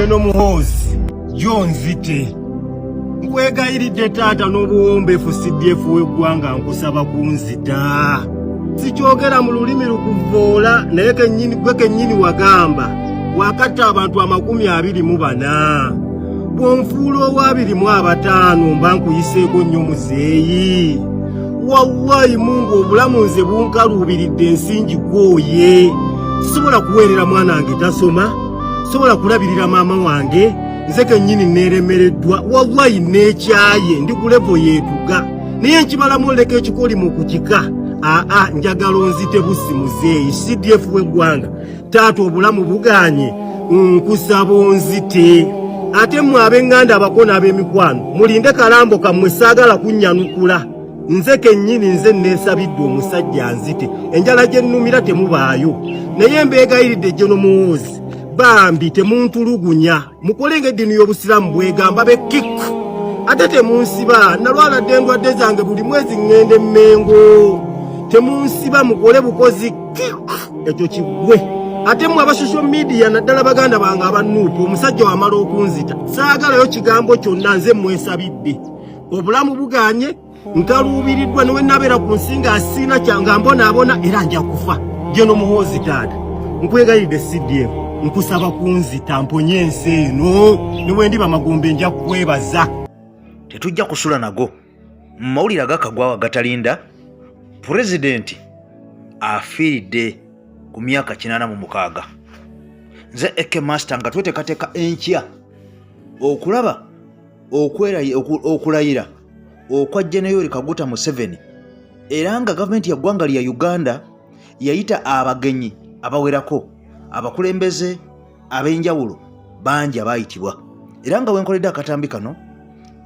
Jeno Muhoozi Jonzite nkwegayiridde taata n'obuwombeefu CDF w'eggwanga nkusaba kunzita. Sikyogera mu lulimi lukuvoola naye gwe kennyini wagamba wakatta abantu 24 bw'onfuula owa 25 mba nkuyiseeko nnyo muzeeyi. Wallahi Mungu obulamu nze bunkaluubiridde ensingi gwoye. Sisobola kuweerera mwana wange tasoma, sisobola kulabirira maama wange, nze kennyini neeremereddwa. Wallahi neekyaye ndi ku levo yeetuga naye nkibalamu oleka ekikoli mu kukika. Njagala onzite busi muzeeyi CDF w'eggwanga taata obulamu buganye nkusaba onzite. Ate mmwe ab'eŋŋanda abakona ab'emikwano mulinde kalambo kammwe saagala kunnyanukula. Nze kennyini nze neesabidde omusajja nzite enjala gye nnumira temubaayo naye mbeegayiridde Jeno Muhoozi bambi temuntulugunya mukolenga eddiini y'obusiraamu bwegamba bekiku ate temunsiba. Nalwala dde endwadde zange buli mwezi ŋŋende Mmengo. Temunsiba mukole bukozi kiku ekyo kiggwe. Ate mmwe aba social media naddala baganda bange abanuupu omusajja wamala okunzita saagalayo kigambo kyonna nze mwesabidde. Obulamu buganye nkaluubiriddwa newe nabeera ku nsinga asiina kyanga mbonaabona era nja kufa. Jeno Muhoozi taata nkwegayiridde CDF nkusaba kunzita mponye ensi eno newe ndiba magombe nja kukwebaza. Tetujja kusula nago mu mawulire agakagwawo agatalinda. Pulezidenti afiiridde ku myaka 86. Nze Eke Master nga tweteekateeka enkya okulaba okulayira okwa General Kaguta Museveni era nga gavumenti ya ggwanga lya Uganda yayita abagenyi abawerako abakulembeze ab'enjawulo bangi abaayitibwa era nga wenkoledde akatambi kano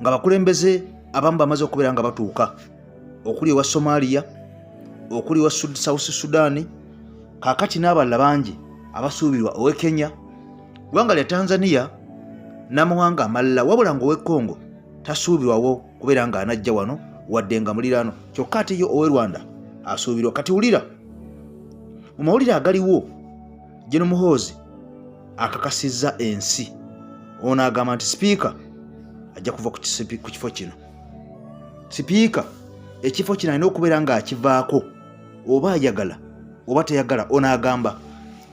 nga bakulembeze abamu bamaze okubeera nga batuuka okuli ewa Somalia, okuli ewa South Sudan, kaakati n'abalala bangi abasuubirwa ow'e Kenya, ggwanga lya Tanzania n'amawanga amalala wabula ng'ow'e Congo tasuubirwawo kubeera nga anajja wano wadde nga muliraano kyokka ate yo ow'e Rwanda asuubirwa. Kati wulira mu mawulire agaliwo Jeno Muhoozi akakasizza ensi. Ono agamba nti sipiika ajja kuva ku kifo kino. Sipiika ekifo kino alina okubeera ng'akivaako oba ayagala oba tayagala. Ono agamba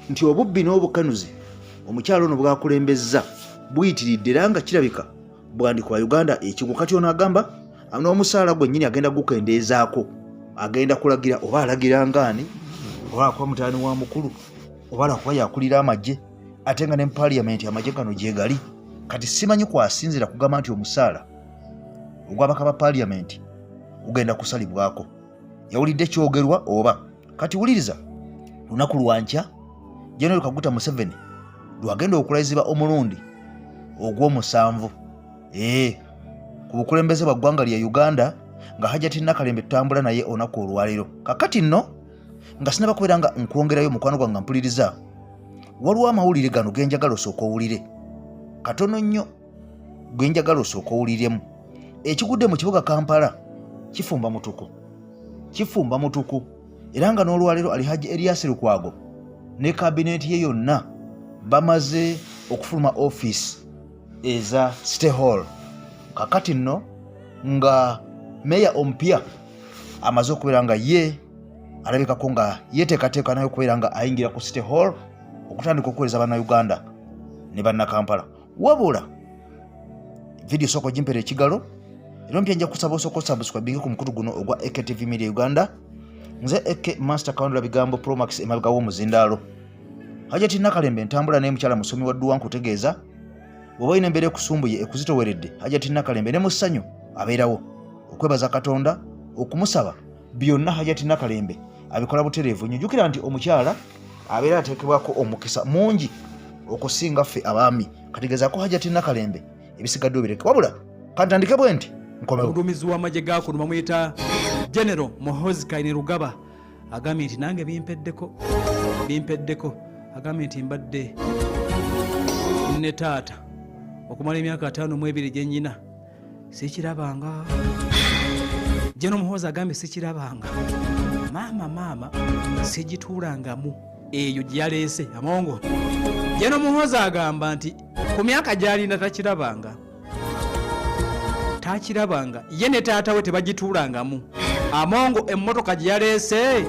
nti obubbi n'obukanuzi omukyalo ono bwakulembezza buyitiridde era nga kirabika bwandikuba Uganda ekigwo. Kati ono agamba n'omusaala gwennyini agenda gukendeezaako, agenda kulagira oba alagira ngaani oba akuba mutaani wa mukulu oba lwakuba yakulira amagye ate nga ne mu paaliyamenti amagye gano gyegali. Kati simanyi kwasinzira kugamba nti omusaala ogw'abaka ba paaliyamenti ugenda kusalibwako. Yawulidde kyogerwa oba? Kati wuliriza, lunaku lwankya General Kaguta Museveni lwagenda okulayizibwa omulundi ogw'omusanvu ku bukulembeze bwa ggwanga lya Uganda nga Hajjati Nakalembe tutambula naye olunaku olwaleero. Kakati nno nga sinaba kubeera nga nkwongerayo mukwano gwange mpuliriza, waliwo amawulire gano genjagala osooka owulire katono nnyo, genjagala osooka owuliremu. Ekigudde mu kibuga Kampala kifumba mutuku era nga n'olwaleero Alhaji Erias Lukwago ne kabineeti ye yonna bamaze okufuluma office eza City Hall. Kakati nno nga meya ompya amaze okubeera nga ye alabikako nga yeteekateeka nayo okubeera nga ayingira ku City Hall okutandika okuweereza bannayuganda ne bannakampala. Wabula video soko jimpera ekigalo era mpya nja kusaba osoko subscribe ku mukutu guno ogwa Eke TV Media Uganda. Nze Eke Master Kawandula bigambo Promax emabega w'omuzindaalo. Hajjati Nakalembe ntambula naye mukyala musomi wa dduwa nkutegeeza bw'oba olina embeera ekusumbuye ekuzitoweredde Hajjati Nakalembe ne mu ssanyu abeerawo okwebaza Katonda okumusaba byonna. Hajjati Nakalembe abikola butereevu. Nyujjukira nti omukyala abeera ateekebwako omukisa mungi okusinga ffe abaami. Kategeezaako Hajjati Nakalembe ebisigadde obireke wabula kantandike bwe nti omuduumizi w'amagye ga Kuruma bamuyita General Muhoozi Kainerugaba agambye nti nange bimpeddeko agambye nti mbadde ne taata okumala emyaka 52 gye nnyina sikirabanga. General Muhoozi agambye sikirabanga, maama sigituulangamu eyo gye yaleese amongo. General Muhoozi agamba nti ku myaka gy'alina takirabanga ye ne taata we tebagituulangamu. Amongo emmotoka gye yaleese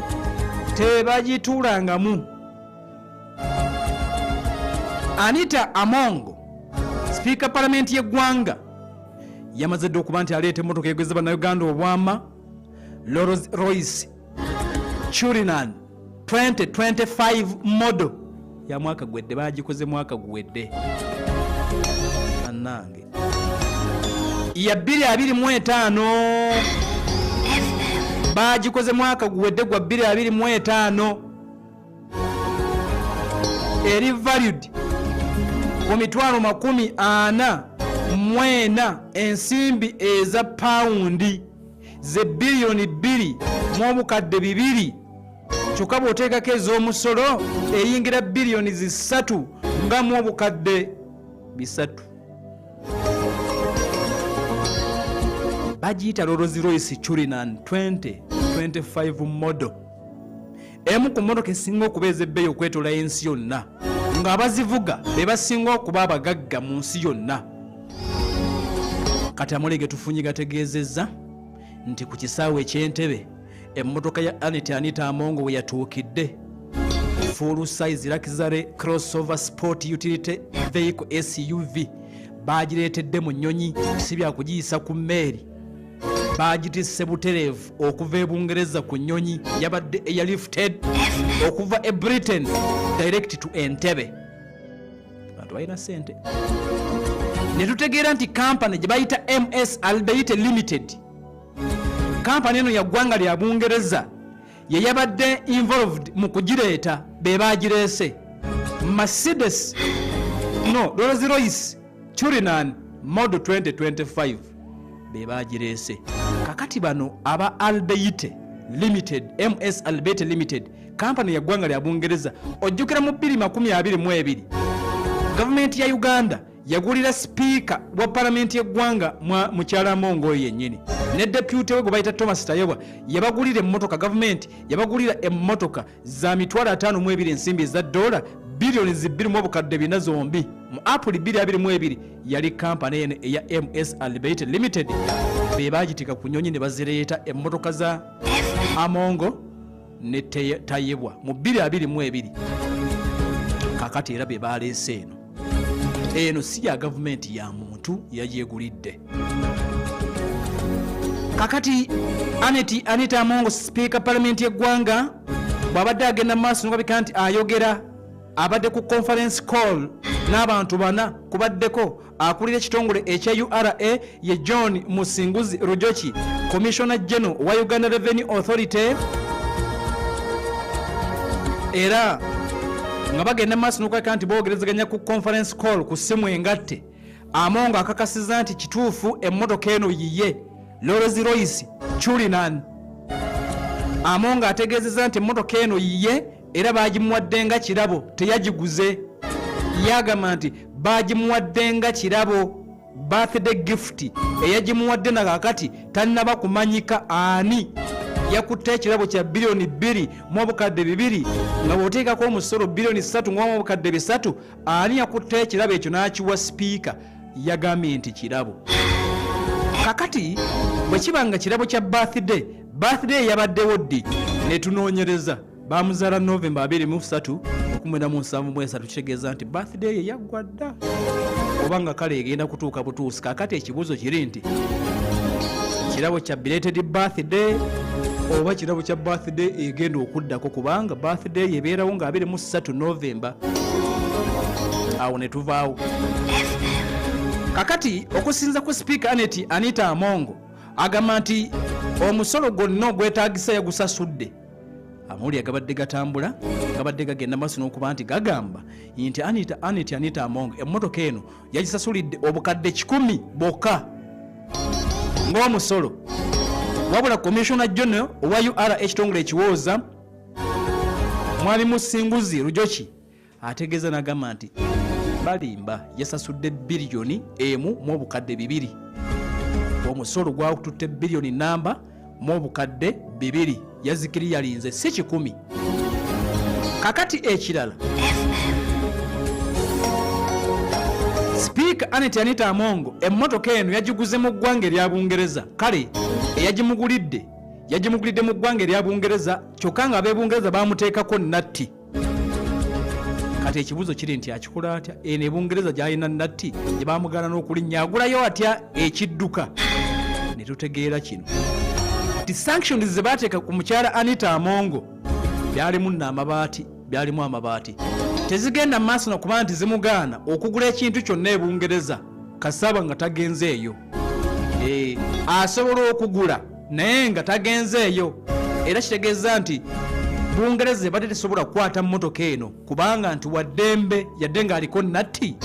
tebagituulangamu. Anita Amongo, sipiika palamenti y'eggwanga, yamaze dde okuba nti aleeta emmotoka egweza bannayuganda obwama Rolls Royce Cullinan 2025 model ya mwaka gwedde, bagikoze mwaka guwedde annange ya 2025, bagikoze mwaka guwedde gwa 2025, eri valued ku mitwalo 44 ensimbi eza paundi ze biliyoni 2 mu obukadde 2. Kyokka bw'oteekako ez'omusolo eyingira biliyoni 3 nga mu obukadde 3. Bagiyita Rolls Royce Cullinan 2025 model. Emu ku mmotoka esinga okuba ez'ebbeeyi okwetola ensi yonna, ng'abazivuga be basinga okuba abagagga mu nsi yonna. Kati Amulege tufunye gategeezezza nti ku kisaawe eky'Entebbe emmotoka ya Anita Amongo we yatuukidde, full size Luxury crossover sport utility vehicle SUV, bagireetedde mu nnyonyi, si bya kugiyisa ku mmeeri. Bagitisse butereevu okuva e Bungereza ku nnyonyi, yabadde airlifted okuva e Britain direct to Entebbe. Bantu balina ssente. Ne tutegeera nti kampani gye bayita MS Albeit Limited, kampani eno ya ggwanga lya Bungereza, ye yabadde involved mu kugireeta, be bagireese Mercedes Rolls Royce Cullinan model 2025 be bagireese. Kakati bano aba Albeit Limited, MS Albeit Limited, kampani ya ggwanga lya Bungereza, ojjukira mu 2022 gavumenti ya Uganda yagulira sipiika wa palamenti y'eggwanga mukyala Amongo yennyini ne deputy we gwe bayita Thomas Tayebwa, yabagulira emmotoka, gavumenti yabagulira emmotoka za mitwalo 52 ensimbi eza $2 biliyoni 2 mu obukadde 4 zombi mu April 2022. Yali kampani eno eya MS Albeit Limited, be bagitika ku nnyonyi ne bazireeta emmotoka za Amongo ne Tayebwa mu 2022. Kakati era be baleese eno si ya gavumenti ya muntu yagyegulidde. Kakati Anita Amongo, sipiika palamenti y'eggwanga, bw'abadde agenda maaso nobabika nti ayogera, abadde ku conference call n'abantu 4, kubaddeko akulira ekitongole ekya URA ye John Musinguzi Rujoki, Commissioner General wa Uganda Revenue Authority, era nga bagenda maaso n'okulabika nti boogerezaganya ku conference call ku ssimu engatte. Amongo akakasiza nti kituufu emmotoka eno yiye Rolls Royce Cullinan. Amongo ategeezezza nti emmotoka eno yiye era bagimuwadde nga kirabo, teyagiguze. Yagamba nti bagimuwadde nga kirabo, birthday gift eyagimuwadde na kakati tannaba kumanyika ani. Yakutte ekirabo kya biliyoni 2 mu obukadde 2 nga bw'oteekako omusolo biliyoni 3 mu obukadde 3. Ani yakutte ekirabo ekyo n'akiwa sipiika? Yagambye nti kirabo. Kakati bwe kiba nga kirabo kya birthday yabaddewo ddi ne tunoonyereza, bamuzaala November 23, 1973, kitegeeza nti birthday ye yaggwa dda, oba nga kale egenda kutuuka butuusi. Kakati ekibuuzo kiri nti kirabo kya belated birthday oba kirabo kya birthday egenda okuddako, kubanga birthday ebeerawo nga 23 November. Awo ne tuvaawo. Kakati okusinza ku sipiika Anita Amongo agamba nti omusolo gwonna ogwetaagisa yagusasudde. Amawulire agabadde gatambula, gabadde gagenda maaso n'okuba nti gagamba nti Anita Amongo emmotoka eno yagisasulidde obukadde 10 bokka ng'omusolo. Wabula Commissioner General owa URA ekitongole ekiwooza Mwalimu Musinguzi Rujoki ategeeza n'agamba nti balimba yasasudde biliyoni 1 mu obukadde 2. Omusolo gwatutte biliyoni namba mu obukadde 2. Yazikiri yalinze si 10. Kakati ekirala, Speaker Anita Amongo emmotoka eno yagiguze mu ggwanga erya Bungereza. Kale yagimugulidde mu ggwanga erya Bungereza kyokka nga ab'Ebungereza bamuteekako natti. Kati ekibuzo kiri nti akikola atya? Eno Ebungereza gy'alina natti gye bamugaana n'okulinnya agulayo atya ekidduka? Ne tutegeera kino ti sanctions ze baateeka ku mukyala Anita Amongo byalimu amabaati tezigenda mu maaso nokuba nti zimugaana okugula ekintu kyonna Ebungereza kasaba nga tagenze eyo. Asobola okugula naye nga tagenze eyo, era kitegeeza nti Bungereza ebadde tesobola kukwata mmotoka eno kubanga nti waddembe yadde ng'aliko natti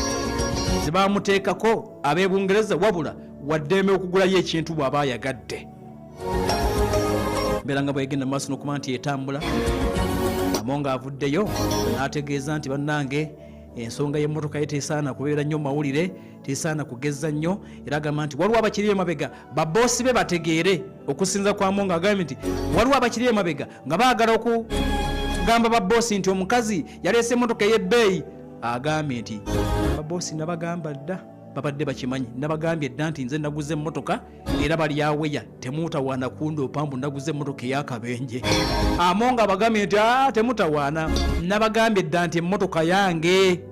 zebamuteekako ab'Ebungereza, wabula waddembe okugulayo ekintu bw'aba ayagadde. Mbeera nga bwegenda mu maaso n'okuba nti etambula. Amongo avuddeyo n'ategeeza nti bannange ensonga y'emmotoka ye tesaana kubeera nnyo mawulire, tesaana kugeza nnyo, era agamba nti waliwo abakiri emabega baboosi be bategeere. Okusinza kwa Amongo agambye nti waliwo abakiri emabega nga baagala okugamba baboosi nti omukazi yaleese emmotoka ey'ebbeeyi. Agambye nti baboosi nabagamba dda, babadde bakimanyi, nabagambye dda nti nze naguze emmotoka era bali aweya, temutawaana kundoopa mbu naguze emmotoka ey'akabenje. Amongo abagambye nti temutawaana, nabagambye dda nti emmotoka yange.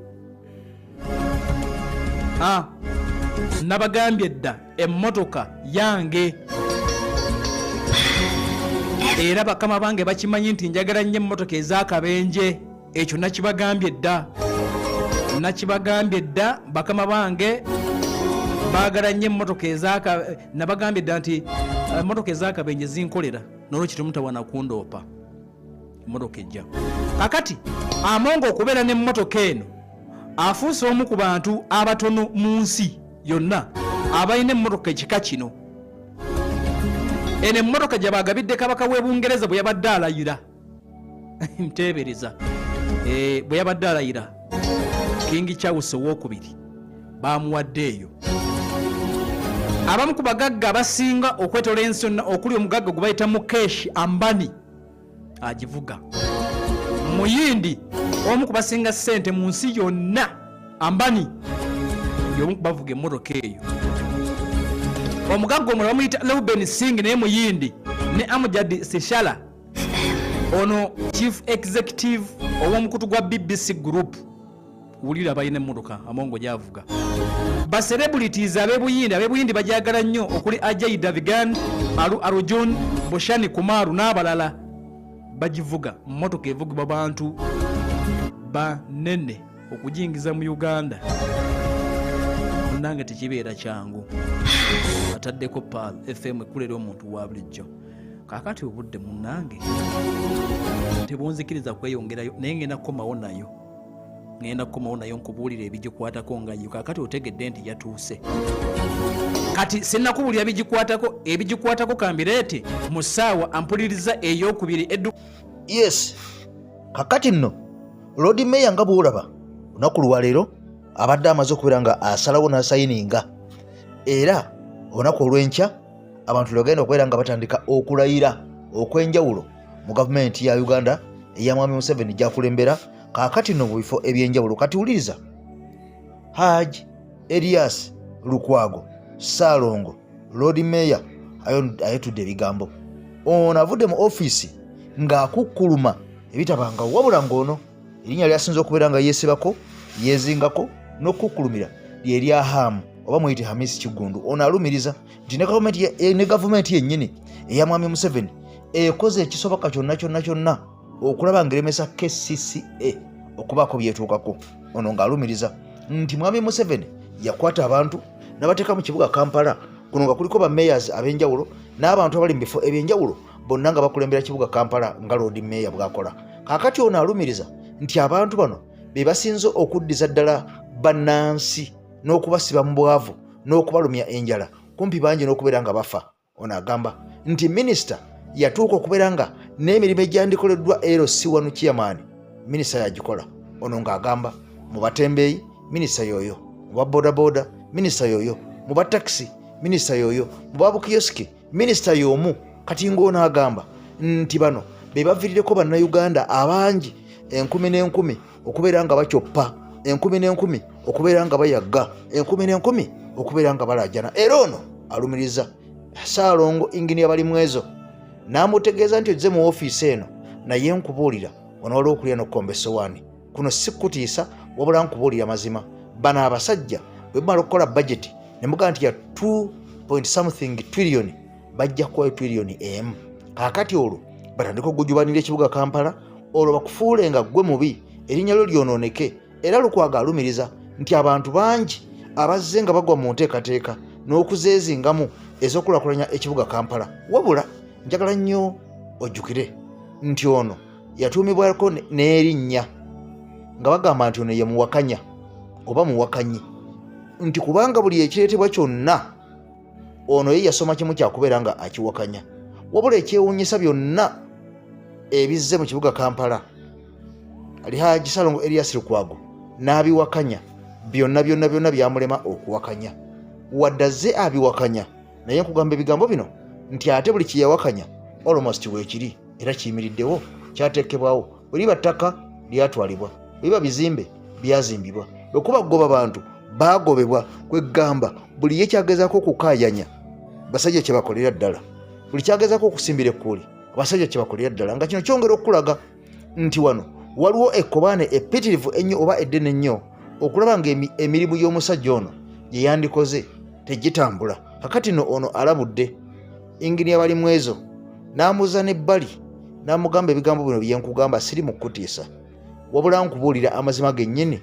Nabagambye dda emmotoka yange, era bakama bange bakimanyi nti njagala nnyo emmotoka ez'akabenje. Ekyo nakibagambye dda, bakama bange baagala nnyo emmotoka nabagambye dda nti emmotoka ez'akabenje zinkolera, n'olwekyo temutawaana kundoopa, emmotoka ejja. Kakati Amongo okubeera n'emmotoka eno afuuse omu ku bantu abatono mu nsi yonna abalina emmotoka ekika kino. Eno emmotoka gye baagabidde kabaka w'e Bungereza bwe yabadde alayira nteebereza, bwe yabadde alayira King Charles II bamuwadde eyo. Abamu ku bagagga abasinga okwetola ensi yonna okuli omugagga gwe bayita Mukesh Ambani agivuga. Muyindi omu ku basinga ssente mu nsi yonna, Ambani y'omu ku bavuga emmotoka eyo. Omugagga omulala bamuyita Reuben Singh naye muyindi, ne Amjad Seshala ono chief executive ow'omukutu gwa BBC Group. Wulira balina emmotoka Amongo gy'avuga. Ba celebrities ab'ebuyindi bajagala nnyo okuli Ajay Devgan, Alu Arjun, Boshani Kumar n'abalala bagivuga. Mmotoka evugibwa bantu banene okujingiza mu Uganda. Nange tekibeera kyangu. Ataddeko Pal FM ekulera omuntu wa bulijjo. Kakati obudde munnange tebunzikiriza kweyongerayo, naye ngenda kukomawo nayo nkubuulira ebigikwatako nga yo. Kakati otegedde nti yatuuse. Kati sinnakubuulira ebigikwatako kambireete mu ssaawa ampuliriza ey'okubiri eddu. Yes, kakati nno Lord Mayor nga bw'olaba olunaku lwaleero abadde amaze okubeera nga asalawo n'asayininga, era olunaku olw'enkya abantu bagenda okubeera nga batandika okulayira okw'enjawulo mu gavumenti ya Uganda eya Mwami Museveni gy'akulembera kaakati nno mu bifo eby'enjawulo. Kati wuliriza, Haji Erias Lukwago Ssalongo Lord Mayor ayetudde ebigambo. Ono avudde mu ofiisi ng'akukkuluma ebitabanga, wabula ng'ono erinnya lyasinza okubeera nga yeesibako yeezingako n'okukkulumira lyerya Hamu oba muyite Hamisi Kigundu. Ono alumiriza nti ne gavumenti yennyini eya Mwami Museveni ekoze ekisoboka kyonna okulaba ng'eremesa KCCA okubaako byetuukako. Ono ng'alumiriza nti Mwami Museveni yakwata abantu n'abateeka mu kibuga Kampala, kuno nga kuliko ba mayors ab'enjawulo n'abantu abali mu bifo eby'enjawulo, bonna nga bakulembera kibuga Kampala nga Lord Mayor bw'akola. Kaakati ono alumiriza nti abantu bano be basinze okuddiza ddala bannansi n'okubasiba mu bwavu n'okubalumya enjala, kumpi bangi n'okubeera nga bafa. Ono agamba nti minisita yatuuka okubeera nga n'emirimu egyandikoleddwa LC1 chairman minisita yagikola. Ono ng'agamba mu batembeeyi minisita y'oyo, mu babodaboda minisita y'oyo, mu batakisi minisita y'oyo, mu babukiyosiki minisita y'omu. Kati ng'ono agamba nti bano be baviirireko bannayuganda abangi enkumi n'enkumi okubeera nga bakyoppa enkumi n'enkumi okubeera nga bayagga, enkumi n'enkumi okubeera nga balajana. Era ono alumiriza Ssaalongo Inginiya Balimwezo n'amutegeeza nti ozze mu woofiisi eno naye nkubuulira ono waliwo okulya n'okkomba essowaani. Kuno si kutiisa wabula nkubuulira mazima. Bano abasajja bwe bamala okukola bajeti ne mugamba nti ya 2.something trillion bajja kuwa trillion emu. Kaakati olwo batandika okugujubanira ekibuga Kampala, olwo bakufuule nga ggwe mubi, erinnya lyo lyonooneke. Era Lukwago alumiriza nti abantu bangi abazze nga bagwa mu nteekateeka n'okuzeezingamu ez'okulakulanya ekibuga Kampala. Wabula njagala nnyo ojjukire nti ono yatuumibwako n'erinnya nga bagamba nti ono ye muwakanya oba muwakanyi, nti kubanga buli ekireetebwa kyonna ono ye yasoma kimu kyakubeera nga akiwakanya. Wabula ekyewuunyisa byonna ebizze mu kibuga Kampala ali Hajji Ssaalongo Erias Lukwago n'abiwakanya byonna byamulema okuwakanya. Wadde azze abiwakanya naye nkugamba ebigambo bino nti ate buli kyeyawakanya almost weekiri era kiyimiriddewo kyateekebwawo. Bwe liba ttaka lyatwalibwa, bwe biba bizimbe byazimbibwa, bwe kuba goba bantu baagobebwa. Kwegamba buli ye kyagezaako okukaayanya basajja kye bakolera ddala, buli kyagezaako okusimbira ekkuuli abasajja kye bakolera ddala, nga kino kyongera okulaga nti wano waliwo ekkobaane epitirivu ennyo oba eddene ennyo okulaba nga emirimu y'omusajja ono gye yandikoze tegitambula. Kakati no ono alabudde Inginiya Balimwezo n'amuza n'ebbali n'amugamba ebigambo bino bye nkugamba siri mu kutiisa, wabula nkubuulira amazima gennyini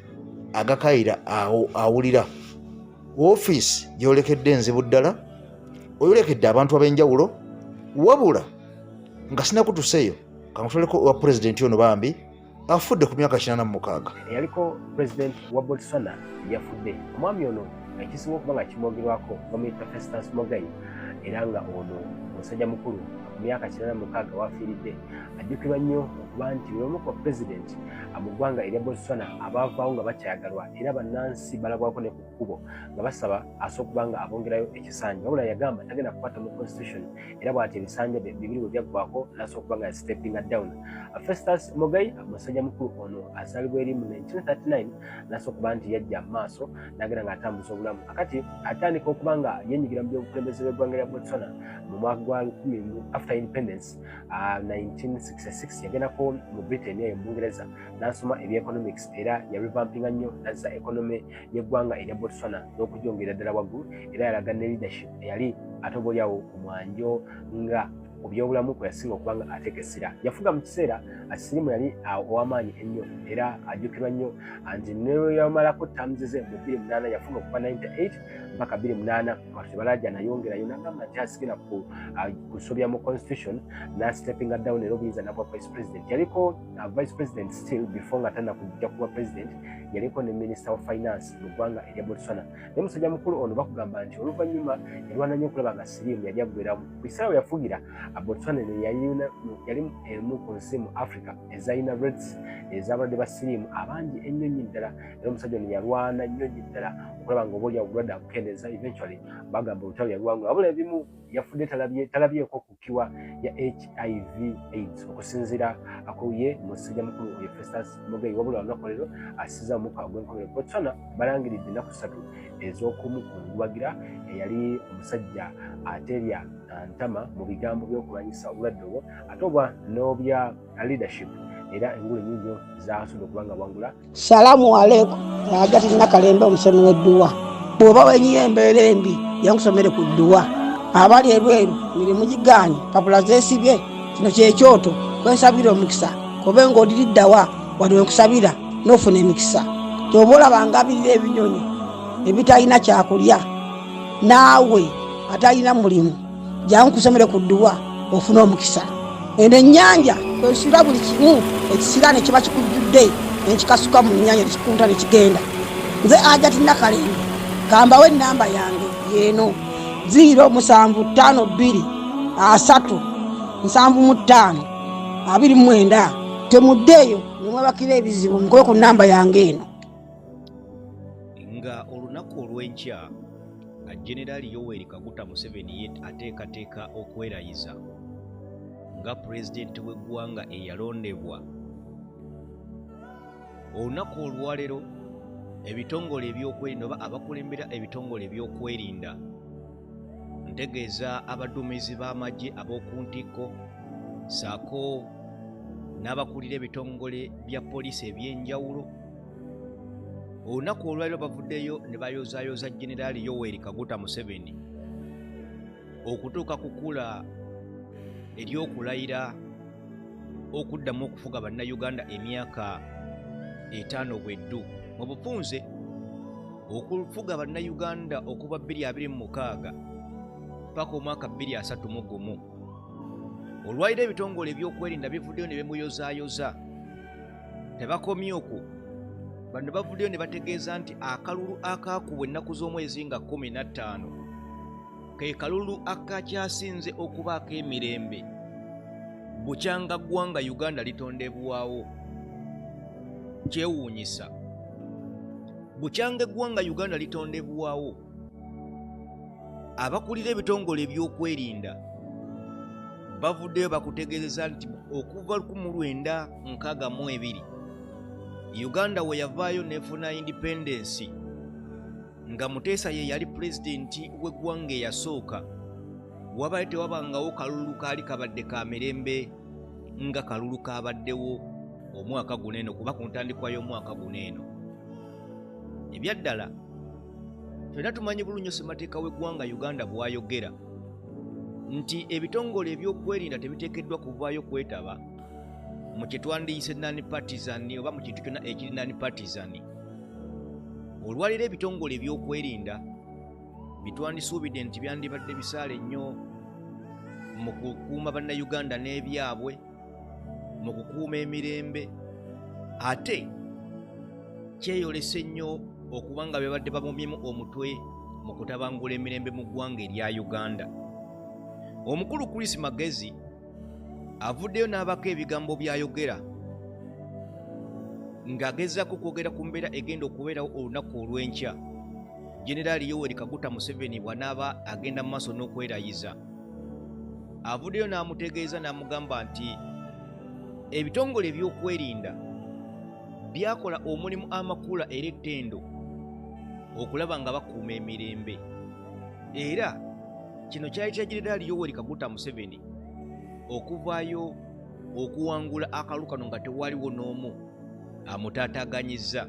agakayira awulira. Woofiisi gy'olekedde enzibu ddala, oyolekedde abantu ab'enjawulo, wabula nga sinakutuseeyo kankutoleko owa pulezidenti ono bambi afudde ku myaka 86. Yaliko pulezidenti wa Botswana yafudde. Omwami ono ekisinga okuba nga kimwogerwako bamuyita Festus Mogayi, era nga ono omusajja mukulu ku myaka 86 wafiiridde. Ajjukirwa nnyo okuba nti buli omu ku pulezidenti mu ggwanga erya Botswana abaavaawo nga bakyagalwa, era bannansi balagwako ne ku kkubo nga basaba asobola okuba nga abongerayo ekisanja. Wabula yagamba tagenda kukwata mu constitution, era bw'ati ebisanja bibiri bwe byaggwako n'asobola okuba nga stepping down. Festus Mogayi omusajja mukulu ono azaalibwa eri mu 1939 n'asobola okuba nti yajja mu maaso n'agenda ng'atambuza obulamu. Akati atandika okuba nga yenyigira mu by'obukulembeze bw'eggwanga lya Botswana mu mwaka gwa 10 after independence 1966 yagendako mu Britain eyo mu Bungereza n'asoma ebyeconomics, era yarevampinga nnyo n'azza economy y'eggwanga erya Botswana n'okugyongera ddala waggulu, era yalaga ne leadership eyali atobolyawo ku mwanjo nga ku byobulamu kwe yasinga okuba nga ateekesera. Yafuga mu kiseera Sirimu yali ow'amaanyi ennyo, era ajjukirwa nnyo nti ne yamalako terms ze mu 28 yafunga okuva 98 mpaka 28 wakati Balaja nayongerayo n'agamba nti asigenda kusobya mu constitution na stepping down era obuyinza nabwa vice president. Yaliko vice president still before nga tanda kujja kuba president, yaliko ne minister of finance mu ggwanga erya Botswana. Naye musajja mukulu ono bakugamba nti oluvannyuma yalwana nnyo okulaba nga Sirimu yali aggweramu. Ku kiseera yafugira Botswana yali emu ku nsi mu Africa ezalina reds ez'abalwadde ba Sirimu abangi ennyo nnyo ddala, era omusajja ono yalwana nnyo nnyo ddala okulaba ng'obaolyawo obulwadde akukendeeza. Eventually bagamba olutalo yalwangula, wabula ebimu yafudde talabyeko ku kiwa ya HIV AIDS okusinziira akuye musajja mukulu oyo Festus Mogayi. Wabula olunaku leero asiza omukka ogw'enkomero. Botswana balangiridde ennaku 3 ez'okumukungubagira eyali omusajja aterya ntama mu bigambo by'okulwanyisa obulwadde obwo ate obwa n'obya leadership, era engulu nnyingi zaasudde okuba nga bwangula. Salamu alaikum. Hajjati Nakalembe omusomi w'edduwa. Bw'oba wenyiyo embeera embi yankusomere ku dduwa. Abali ebweru mirimu gigaanye, papula zeesibye, kino kyekyoto kwensabira omukisa kobe ng'oliriddawa wali wenkusabira n'ofuna emikisa. Ky'oba olaba ngabirira ebinyonyi ebitalina kyakulya, naawe atalina mulimu jangu kusomere ku dduwa ofune omukisa. Eno ennyanja kwesula buli kimu ekisira ne kiba kikujjudde nekikasuka mu nnyanja nekikunta nekigenda. Nze Hajjati Nakalembe kambawo ennamba yange yeeno 075237529. Temuddeeyo nemwebakira ebizibu mukobe ku nnamba yange eno. Nga olunaku olw'enkya Generali Yoweri Kaguta Museveni ateekateeka okwerayiza nga pulezidenti w'eggwanga eyalondebwa. Olunaku olwaleero ebitongole ebyokwerinda oba abakulembera ebitongole ebyokwerinda, ntegeeza abaduumizi b'amagye ab'oku ntikko ssaako n'abakulira ebitongole bya poliisi eby'enjawulo, olunaku olwaliro bavuddeyo ne bayozaayoza Generaali Yoweri Kaguta Museveni okutuuka ku kkula ery'okulayira okuddamu okufuga bannayuganda emyaka 5 bweddu mu bufunze okufuga bannayuganda okuva 2026 paka omwaka 2031. Olwaliro ebitongole ebyokwerinda bivuddeyo ne bemuyozaayoza. Tebakomye okwo, bano bavuddeyo ne bategeeza nti akalulu akaakubwa ennaku z'omwezi nga 15 ke kalulu akakyasinze okuba ak'emirembe bukyanga ggwanga Uganda litondebwawo. Kyewuunyisa, bukyanga eggwanga Uganda litondebwawo, abakulira ebitongole ebyokwerinda bavuddeyo bakutegeezeza nti okuva 1962 Uganda we yavaayo n'efuna independence nga Muteesa ye yali pulezidenti w'eggwanga eyasooka, wabayo tewabangawo kalulu kaali kabadde ka mirembe nga kalulu kabaddewo omwaka guno eno, kuba ku ntandikwa y'omwaka guno eno. Ebyaddala ffenna tumanyi bulungi ssemateeka w'eggwanga Uganda bw'ayogera nti ebitongole ebyokwerinda tebiteekeddwa kuvaayo kwetaba mu kye twandiyise non-partisan oba mu kintu kyonna ekiri non-partisan. Olwaliro ebitongole ebyokwerinda bitwandisuubidde nti byandibadde bisaale nnyo mu kukuuma bannayuganda n'ebyabwe, mu kukuuma emirembe, ate kyeyolese nnyo okuba nga bebadde bamumyemu omutwe mu kutabangula emirembe mu ggwanga erya Uganda. Omukulu Chris Magezi avuddeyo n'abako ebigambo by'ayogera ng'agezaako kwogera ku mbeera egenda okubeerawo olunaku olw'enkya Generaali Yoweri Kaguta Museveni bw'anaaba agenda mu maaso n'okwerayiza. Avuddeyo n'amutegeeza n'amugamba nti ebitongole ebyokwerinda byakola omulimu amakula era ettendo okulaba nga bakuuma emirembe, era kino kyali kya Generaali Yoweri Kaguta Museveni okuvaayo okuwangula akalulu kano nga tewaliwo n'omu amutaataaganyizza.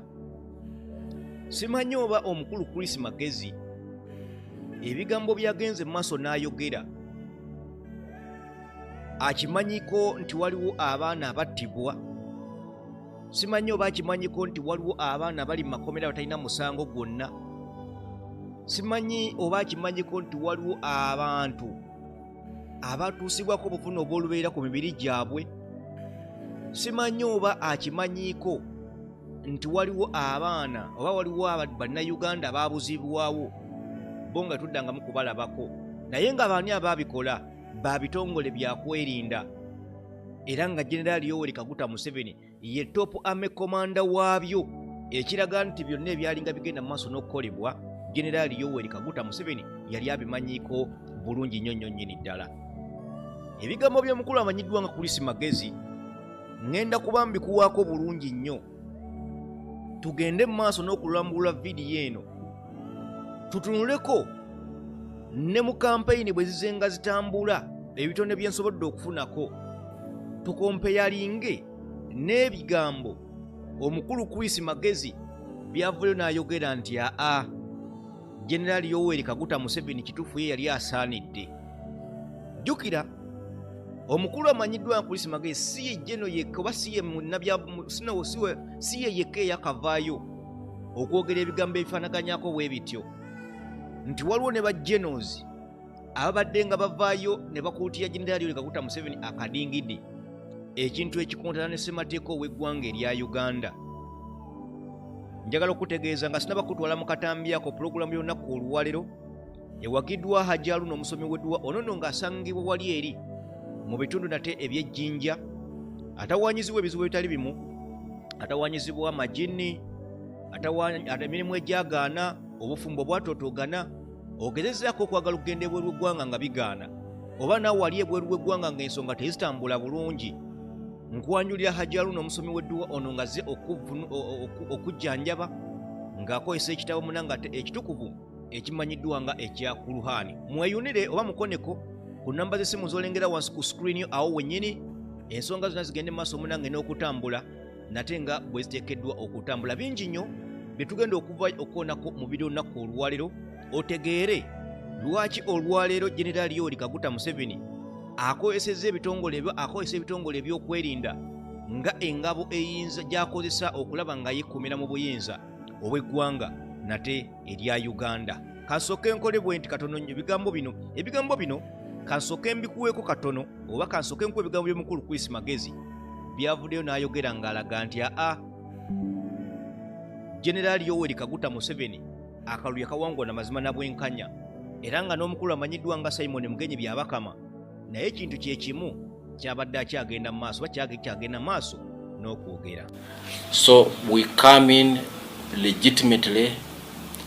Simanyi oba omukulu Chris Magezi ebigambo byagenze mu maaso n'ayogera akimanyiko nti waliwo abaana abattibwa. Simanyi oba akimanyiko nti waliwo abaana bali mu makomera batalina musango gwonna. Simanyi oba akimanyiko nti waliwo abantu abatuusibwako obuvune obw'olubeera ku mibiri gyabwe. Simanyi oba akimanyiko nti waliwo abaana oba waliwo bannayuganda abaabuzibwawo bo nga tuddangamu kubalabako, naye nga baani abaabikola ba bitongole byakwerinda, era nga Generaali Yoweri Kaguta Museveni ye top army commander waabyo, ekiraga nti byonna ebyalinga bigenda mu maaso n'okukolebwa Generaali Yoweri Kaguta Museveni yali abimanyiiko bulungi nnyo nnyo nnyini ddala. Ebigambo by'omukulu amanyiddwa nga Chris Magezi ngenda kuba mbikuwaako bulungi nnyo, tugende mu maaso n'okulambula vidiyo eno tutunuleko ne mu kampeyini bwe zizenga zitambula ebitone bye nsobodde okufunako, tukompeyalinge n'ebigambo omukulu Chris Magezi byavuddeyo n'ayogera nti Generaali Yoweri Kaguta Museveni kituufu ye yali asaanidde. Jjukira omukulu amanyiddwa nga Chris Magezi si ye jeno yekka oba si ye yekka eyakavaayo okwogera ebigambo ebifaanaganyako bwe bityo, nti waliwo ne bajenozi ababadde nga bavaayo ne bakuutira Generaali Yoweri Kaguta Museveni akadingidi, ekintu ekikontana ne ssemateeka ow'eggwanga erya Uganda. Njagala okutegeeza nga sinabakutwala mu katambi ako pulogulaamu y'olunaku olwaleero ewagiddwa Hajji Haruna omusomi w'edduwa ono ng'asangibwa wali eri mu bitundu nate eby'ejjinja, atawaanyizibwa ebizibu ebitali bimu, atawaanyizibwa amagini, emirimu egyagaana, obufumbo bwatotoogana, ogezezzaako okwagala okugenda ebweru w'eggwanga nga bigaana, oba naawe wali ebweru w'eggwanga ng'ensonga tezitambula bulungi. Nkwanjulira Hajji Haruna omusomi w'edduwa ono ng'azze okujjanjaba ng'akozesa ekitabo munanga ekitukuvu ekimanyiddwa nga ekya Kuruhani. Mweyunire oba mukoneko ku namba z'essimu z'olengera wansi ku screen awo wennyini, ensonga zonna zigende mu maaso munange n'okutambula nate nga bwe ziteekeddwa okutambula. Bingi nnyo bye tugenda okukoonako mu biro olunaku olwaleero, otegeere lwaki olwaleero Generaali Yoweri Kaguta Museveni akozesa ebitongole ebyokwerinda nga engabo eyinza gy'akozesa okulaba nga yekkumira mu buyinza obw'eggwanga nate erya Uganda. Kansooke nkole bwe nti katono nnyo ebigambo bino kansooke mbikuweeko katono oba kansooke nkuwa ebigambo by'omukulu Chris Magezi byavuddeyo n'ayogera ng'alaga nti Generaali Yoweri Kaguta Museveni akalulu yakawangwa na mazima na bwenkanya, era nga n'omukulu amanyiddwa nga Simon Mugenyi byabakama, naye ekintu kye kimu kyabadde akyagenda mu maaso kyagenda mu maaso n'okwogera. So we come in legitimately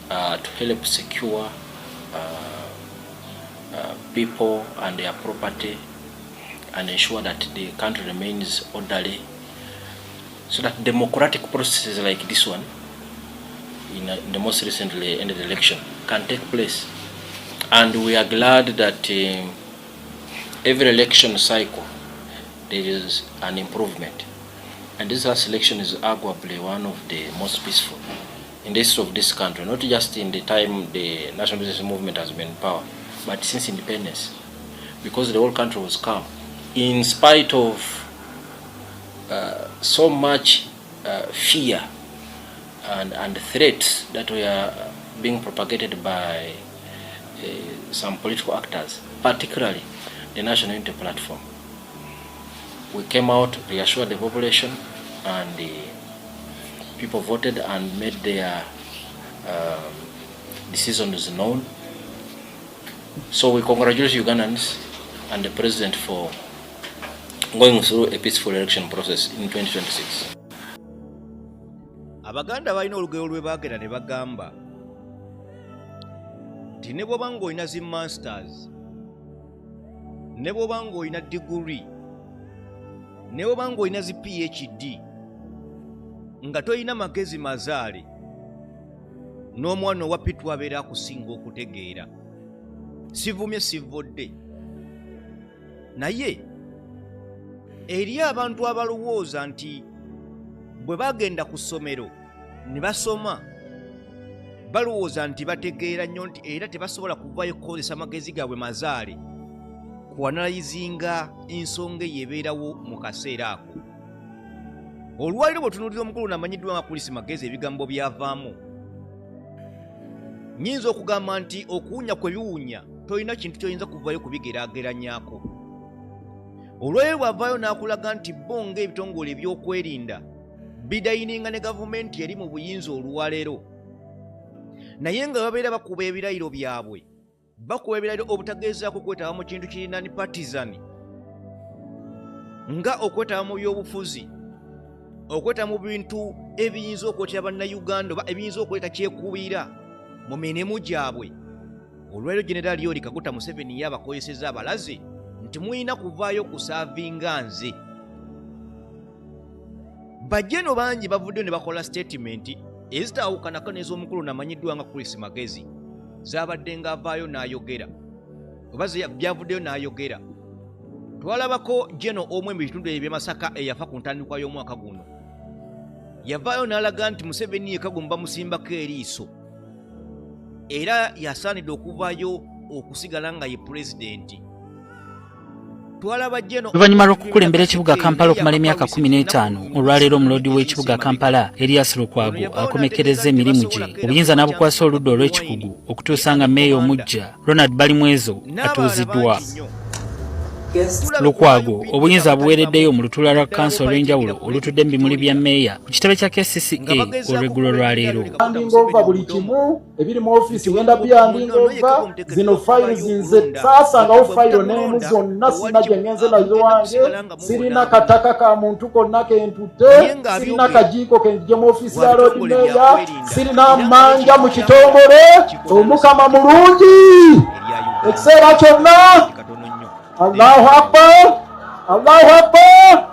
to help secure people and their property and ensure that the country remains orderly, so that democratic processes like this one in the most recently ended election can take place. And we are glad that every election cycle there is an improvement, and this last election is arguably one of the most peaceful in the history of this country, not just in the time the national resistance movement has been in power, but since independence, because the whole country was calm in spite of so much fear and threats that were being propagated by some political actors, particularly the National Unity Platform. We came out, reassured the population, and the people voted and made their decisions known. So we congratulate Ugandans and the President for going through a peaceful election process in 2026. Abaganda balina olugero lwe baagera ne bagamba nti ne bw'oba ng'olina zi masters, ne bw'oba ng'olina degree, ne bw'oba ng'olina zi PhD, nga tolina magezi mazaale, n'omwana owa Pitu abeera akusinga okutegeera. Sivumye sivvodde, naye eri abantu abalowooza nti bwe bagenda ku ssomero ne basoma balowooza nti bategeera nnyo nti era tebasobola kuvaayo kukozesa magezi gaabwe mazaale kuanalayizinga ensonga eyeebeerawo mu kaseera ako. Olwaliro bwe tunuulira omukulu namanyiddwa nga Chris Magezi ebigambo byavaamu, nnyinza okugamba nti okuwunya kwe biwunya tolina kintu kyoyinza kuvaayo kubigeraageranyaako. Olwaliro bw'avaayo n'akulaga nti bo ng'ebitongole ebyokwerinda bidayininga ne gavumenti eri mu buyinza olwaleero, naye nga babeera bakuba ebirayiro byabwe, bakuba ebirayiro obutagezaako kwetaba mu kintu kirina ni partizani, nga okwetaba mu byobufuzi, okwetaba mu bintu ebiyinza okwetera bannayuganda oba ebiyinza okuleeta kyekubiira mu mirimu gyabwe. Olwaliro Generaali Yoweri Kaguta Museveni yabakozesezza abalaze nti mulina kuvaayo kusaavinga nze. Bajjeno bangi bavuddeyo ne bakola statement ezitaawukanako n'ez'omukulu namanyiddwa nga Chris Magezi, zaabadde ng'avaayo n'ayogera oba byavuddeyo n'ayogera. Twalabako Jeno omwe mu bitundu eby'e Masaka eyafa ku ntandikwa y'omwaka guno, yavaayo n'alaga nti Museveni yekka gwe bamusimbako eriiso, era yasaanidde okuvaayo okusigala nga ye pulezidenti. Oluvannyuma lw'okukulembera ekibuga Kampala okumala emyaka 15, olwaleero omuloodi w'ekibuga Kampala Erias Lukwago akomekereza emirimu gye, obuyinza n'abukwasa oludda olw'ekikugu okutuusa nga mmeeya omuggya Ronald Balimwezo atuuziddwa. Lukwago obuyinza abuweereddeyo mu lutuula lwa kanso olw'enjawulo olutudde mu bimuli bya mmeeya ku kitebe kya KCCA olw'eggulo lwaleero. Handingova buli kimu ebiri mu ofiisi wenda byandingova zino files nze saasangawo fayiro n'emu zonna sina gye ngenze nazo wange, sirina kataka ka muntu konna kentutte, sirina kajiiko kenjije mu ofiisi ya Lord Mayor, sirina manja mu kitongole. Omukama mulungi ekiseera kyonna. Allahu Akbar, Allahu Akbar.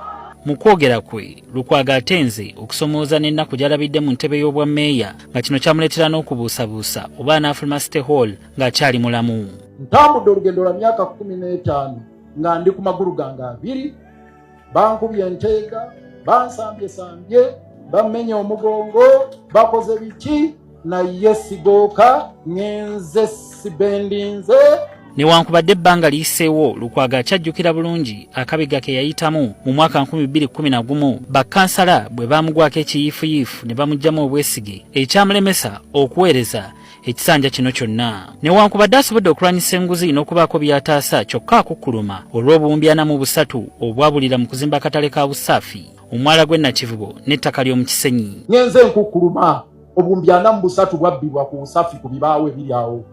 Mu kwogera kwe Lukwago atenze okusomooza n'ennaku gy'alabidde mu ntebe y'obwammeeya nga kino kyamuleetera n'okubuusabuusa oba anaafuluma City Hall ng'akyali mulamu. Ntambudde olugendo lwa myaka 15 nga ndi ku magulu gange abiri, bankubye enteega, bansambye, bamenye omugongo, bakoze biki, naye sigooka, ngenze sibendinze. Newankubadde ebbanga liyiseewo, Lukwago akyajjukira bulungi akabiga ke yayitamu mu mwaka 2011 bakkansala bwe baamugwako ekiyiifuyiifu ne bamuggyamu obwesige ekyamulemesa okuweereza ekisanja kino kyonna. Newankubadde asobodde okulwanyisa enguzi n'okubaako by'ataasa kyokka akukkuluma olw'obuwumbyana mu busatu obwabulira mu kuzimba akatale ka Busaafi, omwala gw'e Nakivubo n'ettaka ly'omu Kisenyi. Ngenze enkukkuluma obuwumbyana mu busatu bwabbibwa ku Busaafi ku bibaawo ebiri awo.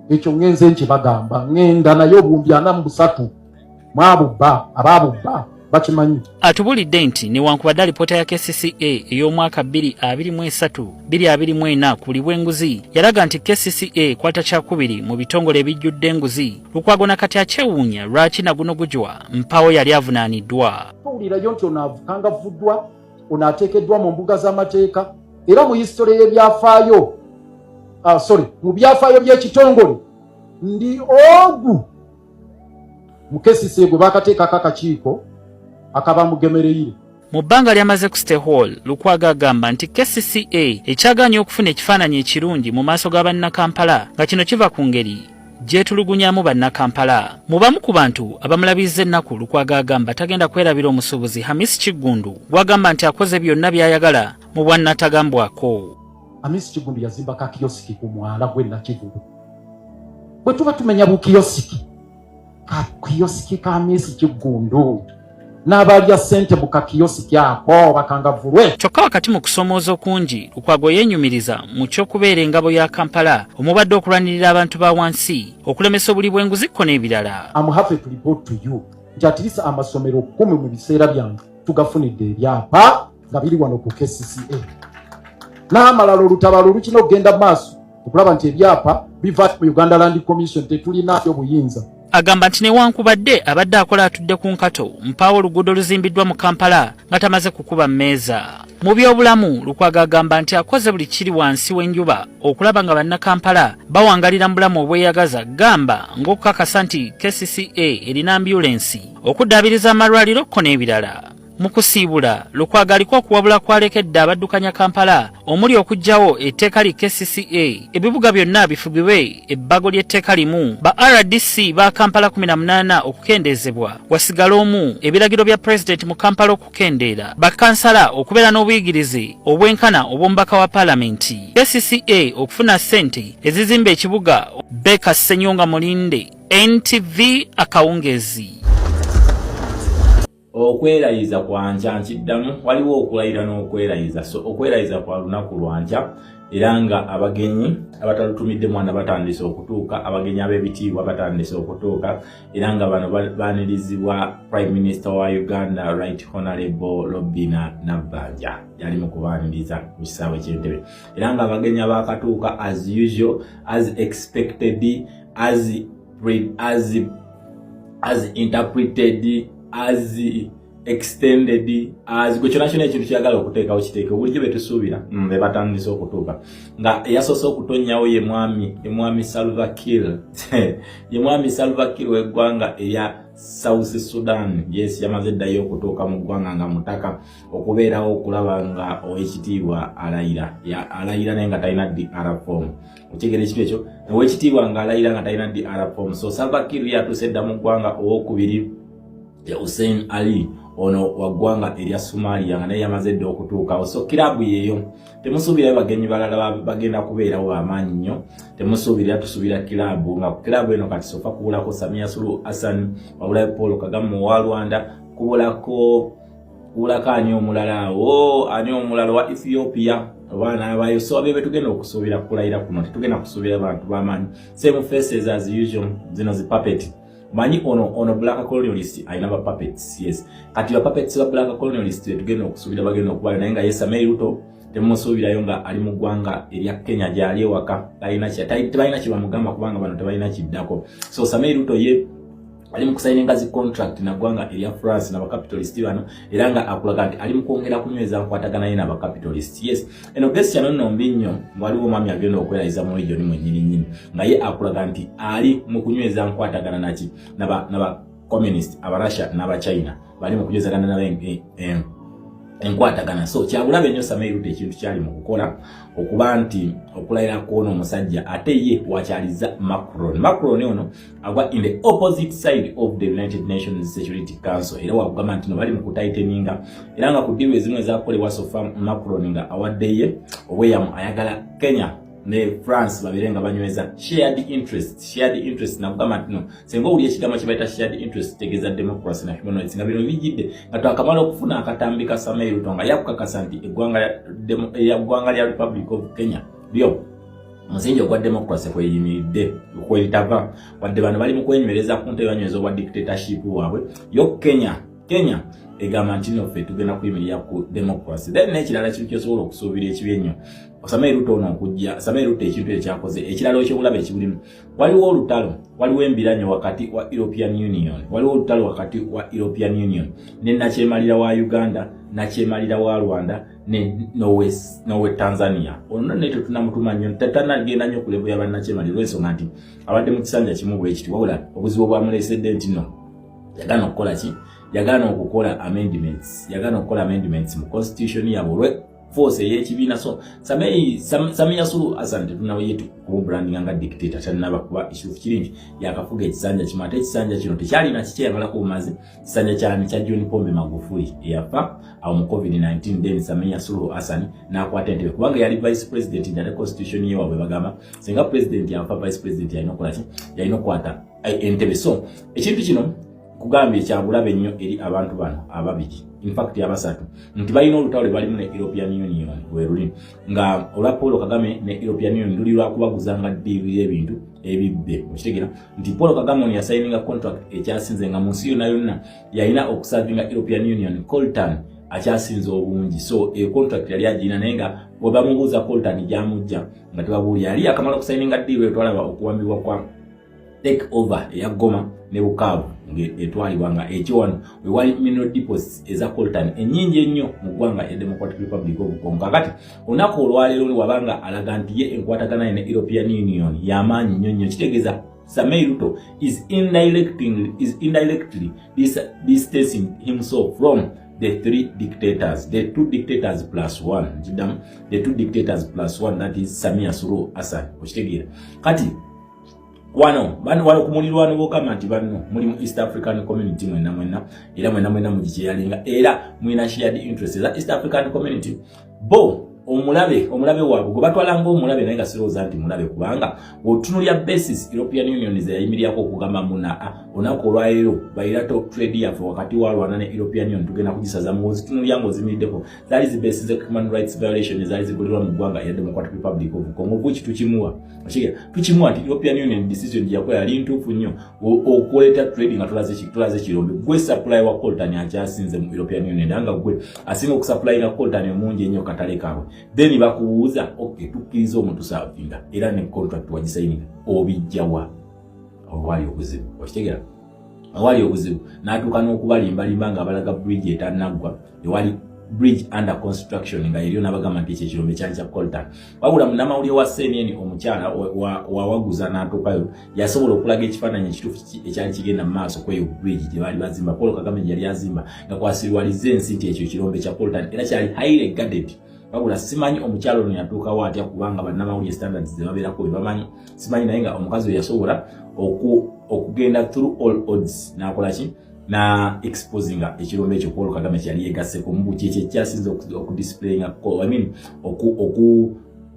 Ekyo ngenze nkibagamba, ngenda naye obuwumbyana mu busatu mwabubba abaabubba bakimanyi. Atubulidde nti newankubadde alipoota ya KCCA ey'omwaka 2023-2024 ku buli bw'enguzi yalaga nti KCCA ekwata kyakubiri mu bitongole ebijjudde enguzi, Lukwago nakati akyewuunya lwaki naguno gujwa mpawo yali avunaaniddwa. Tuwulirayo nti ono avukanga vuddwa, ono ateekeddwa mu mbuga z'amateeka, era mu hisitole y'ebyafaayo mu byafaayo by'ekitongole ndi ogu mu KCCA gwe bakateekako akakiiko akabamugemereire. Mu bbanga lyamaze ku City Hall, Lukwago agamba nti KCCA ekyagaanye okufuna ekifaananyi ekirungi mu maaso g'Abannakampala nga kino kiva ku ngeri gyetulugunyamu Bannakampala. Mu bamu ku bantu abamulabizza ennaku, Lukwago agamba tagenda kwerabira omusuubuzi Hamisi Kiggundu gw'agamba nti akoze byonna by'ayagala mu bwannatagambwako. Hamisi Kiggundu yazimba ka kiyosiki ku mwala gw'e Nakivubo. Bwe tuba tumenya bukiyosiki ka Hamisi Kiggundu n'abalya ssente mu kakiyosiki ako bakangavulwe. Kyokka wakati mu kusomooza okungi, Lukwago yeenyumiriza mu ky'okubeera engabo ya Kampala omubadde okulwanirira abantu ba wansi, okulemesa obuli bw'enguzi kko n'ebirala. I'm happy to report to you nti atirisa amasomero 10 mu biseera byange tugafunidde ebyapa nga biri wano ku KCCA. N'amalala olutabaalo lukina okugenda maaso okulaba nti ebyapa biva mu Uganda Land Commission tetulinayo buyinza. Agamba nti newankubadde abadde akola atudde ku nkato, mpaawo oluguudo luzimbiddwa mu Kampala nga tamaze kukuba mmeeza. Mu by'obulamu, Lukwago agamba nti akoze buli kiri wansi w'enjuba okulaba nga Bannakampala bawangalira mu bulamu obweyagaza, gamba ng'okukakasa nti KCCA erina ambyulensi, okuddaabiriza amalwaliro kko n'ebirala. Mu kusiibula, Lukwago aliko okuwabula kwalekedde abaddukanya Kampala omuli okuggyawo etteeka li KCCA, ebibuga byonna bifugibwe ebbago ly'etteeka limu, ba RDC ba Kampala 18 okukendeezebwa, wasigala omu, ebiragiro bya Pulezidenti mu Kampala okukendeera, bakkansala okubeera n'obuyigirize obwenkana obw'omubaka wa Paalamenti, KCCA okufuna ssente ezizimba ekibuga. Beka Ssenyonga Mulinde, NTV Akawungezi. Okwerayiza kwa nkya nkiddamu, waliwo okulayira n'okwerayiza. So okwerayiza kwa lunaku lwa nkya, era nga abagenyi abatalutumidde mwana batandise okutuuka, abagenyi ab'ebitiibwa batandise okutuuka, era nga bano baanirizibwa Prime Minister wa Uganda Right Honorable Robina Nabbanja yali mu kubaaniriza mu kisaawe ky'entebe, era nga abagenyi abakatuuka as usual, as expected, as interpreted, as extended, as gwe kyonna ekintu kyagala okuteekawo kiteeke bulijjo betusuubira be batandise okutuuka. Nga eyasoose okutonnyawo ye mwami Salva Kiir ye mwami Salva Kiir w'eggwanga erya South Sudan. Yes, yamaze ddayo okutuuka mu ggwanga nga mutaka okubeerawo okulaba nga ow'ekitiibwa alayira naye nga talina DR form. Okigere ekiro ekyo, ow'ekitiibwa nga alayira nga talina DR form. So Salva Kiir yatuuse dda mu ggwanga ow'okubiri ya Hussein Ali ono wa ggwanga erya Somalia nga naye yamaze dda okutuukawo. So kirabu yeeyo temusuubira bagenyi balala bagenda kubeerawo amaanyi nnyo, temusuubira tusuubira kirabu nga kirabu eno kati sofa kubulako Samia Suluhu Hassan, wabulayo Paul Kagame wa Rwanda, kubulako ani omulala wa Ethiopia abaana abayo. So abebe tugenda okusuubira kulayira kuno, tetugenda kusuubira abantu b'amaanyi. Same faces as usual, zino zi puppet. Manyi ono black colonialist alina ba puppets. Yes, kati ba puppets ba black colonialist tugenda okusuubira bagenda okuba naye nga Samia Ruto temusuubirayo nga ali mu ggwanga erya Kenya gyali ewaka, tebalina kye bamugamba kubanga bano tebalina kiddako. So Samia Ruto ye ali mu kusayininga zi contract na gwanga elia France na capitalist bano era nga akulaga nti ali mu kwongera kunyweza nkwatagana ye na capitalist. Yes, eno guest chano nombi nnyo waliwo mwami agenda okwerayiza mu region mwennyini nyini nga ye akulaga nti ali mu kunyweza nkwatagana naki naba communist aba Russia n'aba China bali mu kunywezagana nabe enkwatagana. So kyabulabe nnyo Samei Ruto ekintu kyali mu kukola okuba nti okulayira kono omusajja ate ye wakyaliza Macron ono agwa in the opposite side of the United Nations Security Council era wagamba nti no bali mu kutighteninga era nga ku deal ezimwe zakolebwa sofa Macron nga awaddeye obweyamu ayagala Kenya ne France babirenga banyweza shared interest na kugamba nti no sengo uli ekigambo kibaita shared interest tegeza democracy na human rights nga bino bijidde nga akamala okufuna akatambika Samei Ruto nga yakukakasa nti eggwanga lya Republic of Kenya lyo musingi ogwa democracy kweyimiridde kwelitava wadde bano bali mu kwenywereza ku ntebe banyweza obwa dictatorship waabwe yo Kenya egamba nti no ffe tugenda kuyimirira ku democracy. Then n'ekirala kintu kyosobola okusuubira ekibi ennyo Samei Ruto ono okujja Samei Ruto ekintu ekyakoze ekirala ekyobulabe ekibulimu waliwo olutalo waliwo embiranyo wakati wa European Union ne nakyemalira wa Uganda nakyemalira wa Rwanda ne Norway Tanzania ono neto tunamutuma nnyo tatanagenda nnyo ku level y'abannakyemalira olw'ensonga nti abadde mu kisanja kimu bwekiti wabula obuzibu obwamuleesedde nti no yagana okukola ki yagana okukola amendments mu constitution yabwe force y'ekibiina. So Samia Suluhu Hassan tetunawe yetu ku branding nga dictator tanaba kuba issue kiringi yakafuga ekisanja kimu ate ekisanja kino tekyalina kikyagala ku mazi kisanja kyani kya John Pombe Magufuli eyafa awo mu COVID-19 then Samia Suluhu Hassan n'akwata entebe kubanga yali vice president ndale constitution ye wabwe bagamba senga president yafa vice president yalina okukola ki yalina okukwata entebe. So ekintu kino kugambye kyabulabe nnyo eri abantu bano ababiri in fact abasatu nti balina olutalo bali mu European Union weruli nga olwa Paul Kagame ne European Union luli lwa kubaguzanga deal y'ebintu ebibbe mukitegera nti Paul Kagame on yasigninga contract ekyasinze nga munsi yonna yalina okusavinga European Union coltan akyasinze obungi. So contract yali agina naye nga bwe bamubuuza coltan gyamujja nga tebabuli yali akamala okusigninga deal etwalaba okuwambibwa kwa take over ya Goma ne Bukavu etwalibwa nga ekiwano wewali mineral deposits eza coltan ennyingi ennyo mu ggwanga ya Democratic Republic of Congo. Kakati olunaku olwaleero wabanga alaga nti ye enkwatagana ne European Union y'amaanyi nnyo nnyo kitegeeza Samei Ruto is indirectly distancing himself from the two dictators plus one that is Samia Suluhu Hassan okitegeera kati wano kumulirwano bokama nti bano muli mu East African Community mwena era mwena mugikiyalinga era mwina shared interests za East African Community omulabe wabwe gwe batwalanga omulabe naye nga sirowooza nti mulabe kubanga otunulya basis European Union zeyayimiriyako okugamba muna olunaku olwaleero bayira talk trade yaffe wakati wa Rwanda ne European Union tugenda kugisaza mu zitunulya ng'ozimiriddeko zaali zi basis of human rights violation ezaali zigulirwa mu ggwanga ya Democratic Republic of Congo bweki tukimuwa nti European Union decision gyakola yali ntuufu nnyo okuleeta trade nga tulaze kirombe gwe supply wa coltan akyasinze mu European Union anga gwe asinga okusupply nga coltan omungi ennyo katale kaabwe then bakubuuza okay tukkiriza omuntu saavinga era ne contract wagisayininga obijjawa awali obuzibu okitegera awali obuzibu n'atuuka n'okubalimbalimba nga balaga bridge etanaggwa ewali bridge under construction nga eriyo n'abagamba nti ekirombe kyali kya coltan wabula munnamawulire wa CNN omukyala wawaguza n'atuukayo yasobola okulaga ekifaananyi ekituufu ekyali kigenda mu maaso kweyo bridge gye baali bazimba Paul Kagame gye yali azimba nga kwasiriwaliza ensi nti ekyo ekirombe kya coltan era kyali highly guarded wabula simanyi omukyalo ono yatuukawo atya kubanga bannamawulire standards zebabeerako bebamanyi simanyi naye nga omukazi oyo yasobola okugenda through all odds n'akola ki na exposinga ekirombe ekyo Paul Kagame kyali yegasseko mu buki ekyasinze okudisplayinga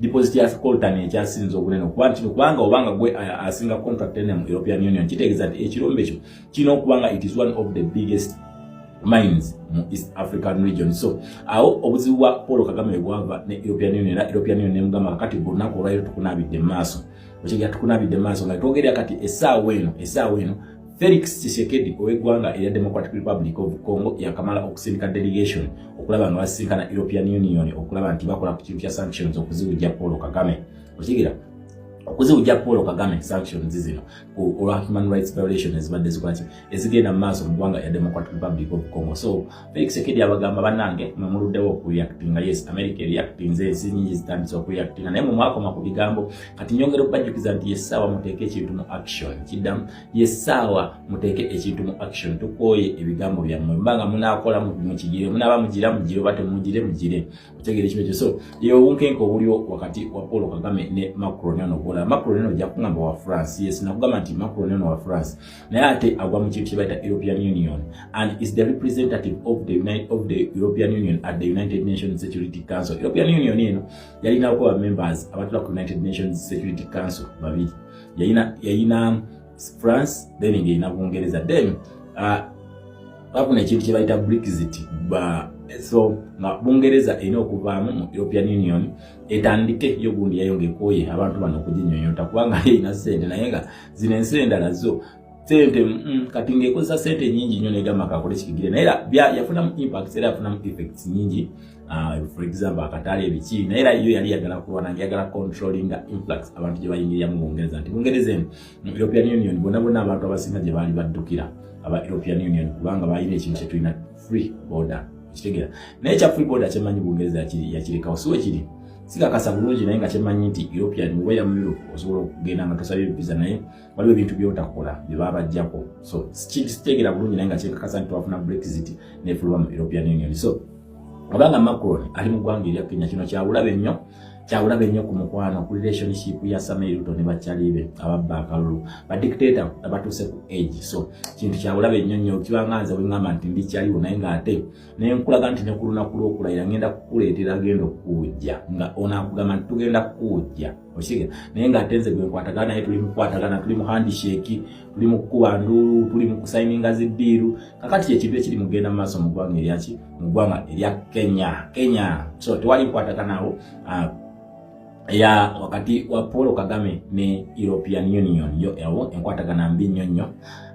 deposit ya coltan ekyasinze obunene kubanga obanga gwe asinga contract ene mu European Union kitegeeza nti ekirombe ekyo kino okubanga it is one of the biggest mines mu East African region. So awo obuzibu bwa Paul Kagame bwava ne European Union na European Union ne mugamba kati olunaku olwaleero tukunabidde maaso nga twogerera kati essaawa eno Felix Tshisekedi ow'eggwanga erya Democratic Republic of Congo yakamala okusindika delegation okulaba nga basisinkana European Union okulaba nti bakola ku kintu kya sanctions okuzibuja Paul Kagame okigira okuze ujja Paul Kagame sanctions zino olwa human rights violations ezibadde zikwaki ezigenda mu maaso mu ggwanga ya Democratic Republic of Congo. So Felix Tshisekedi abagamba bannange mwemuluddewo okureactinga, yes America reactinze, ensi nyingi zitandise okureactinga, naye mu mwakoma ku bigambo kati nyongera okubajjukiza nti yessaawa muteeke ekintu mu action. Kiddamu yessaawa muteeke ekintu mu action, tukooye ebigambo byammwe mbanga munaakola mukigire, munaaba mugira mugire oba temugire mugire, otegeera ekintu ekyo. So ye obunkenke obuliwo wakati wa Paul Kagame ne Macron ono Macron ono jakungamba wa France, yes nakugamba nti Macron ono wa France naye ate agwa mu kintu kibaita European Union and is the representative of the European Union at the United Nations Security Council. European Union eno yalina ko members abatula ku United Nations Security Council babiri, yalina France then ngina Bungereza then bakuna ekintu kibaita Brexit so nga Bungereza eno okuvaamu mu European Union etandike yo gundi yayongekoye abantu bano kujinyonyota kubanga ina sente naye nga zine ensi endala zo sente kati ngekozesa sente nyingi nnyo negamba kakole kigire naye yafuna impacts era yafuna effects nyingi. For example akatale ebiki naye era yo yali yagala kulwana yagala controlling influx abantu gye bayingirira mu Bungereza nti Bungereza mu European Union bonna abantu abasinga gye bali baddukira aba European Union kubanga bayina ekintu kye tulina free border kitegera naye kya free border kyemanyi Bungereza yakirekawo siwe kiri sikakasa bulungi naye nga kyemanyi nti European mubeera mu Europe osobola okugenda nga tosabye visa naye waliwo ebintu byotakola bye baba bajjako so kitegera bulungi naye nga kyekakasa nti twafuna Brexit nefuluma mu European Union. So abanga Macron ali mu ggwanga erya Kenya kino kyabulabe nnyo ku mukwano ku relationship ya Samia Ruto ne bakyalibe ababba akalulu ba dictator abatuse ku age. So kintu kyabulabe nnyo kibanganza bwengamba nti ndikyaliwo naye nga ate nenkulaga nti nekuluna kulokulayira ngenda kukuleetera genda okujja nga onakugamba nti tugenda kujja oshige naye nga atenze gwe nkwatagana naye tuli mukwatagana tuli mu handshake tuli mu kuba ndulu tuli mu kusigninga zidiru kakati ekintu ekiri mugenda maaso mu ggwanga eryaki mu ggwanga erya Kenya. So tewali nkwataganawo ya wakati wa Paul Kagame ne European Union yo yawo enkwatagana mbi nnyo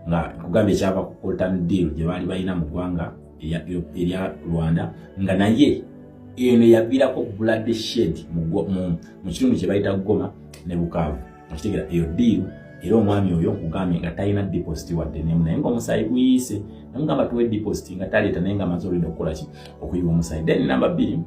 nga kugambye kyava ku coltan deal gye bali bayina mu ggwanga erya Rwanda nga naye eno yabirako bloodshed mu kitundu kye bayita Goma ne Bukavu okitegera eyo deal era omwami oyo nkugambye nga talina deposit wadde nemu naye ng'omusayi guyise namugamba tuwe deposit nga taleeta naye nga amaze olina okukola ki okuyiwa omusayi. Then number 2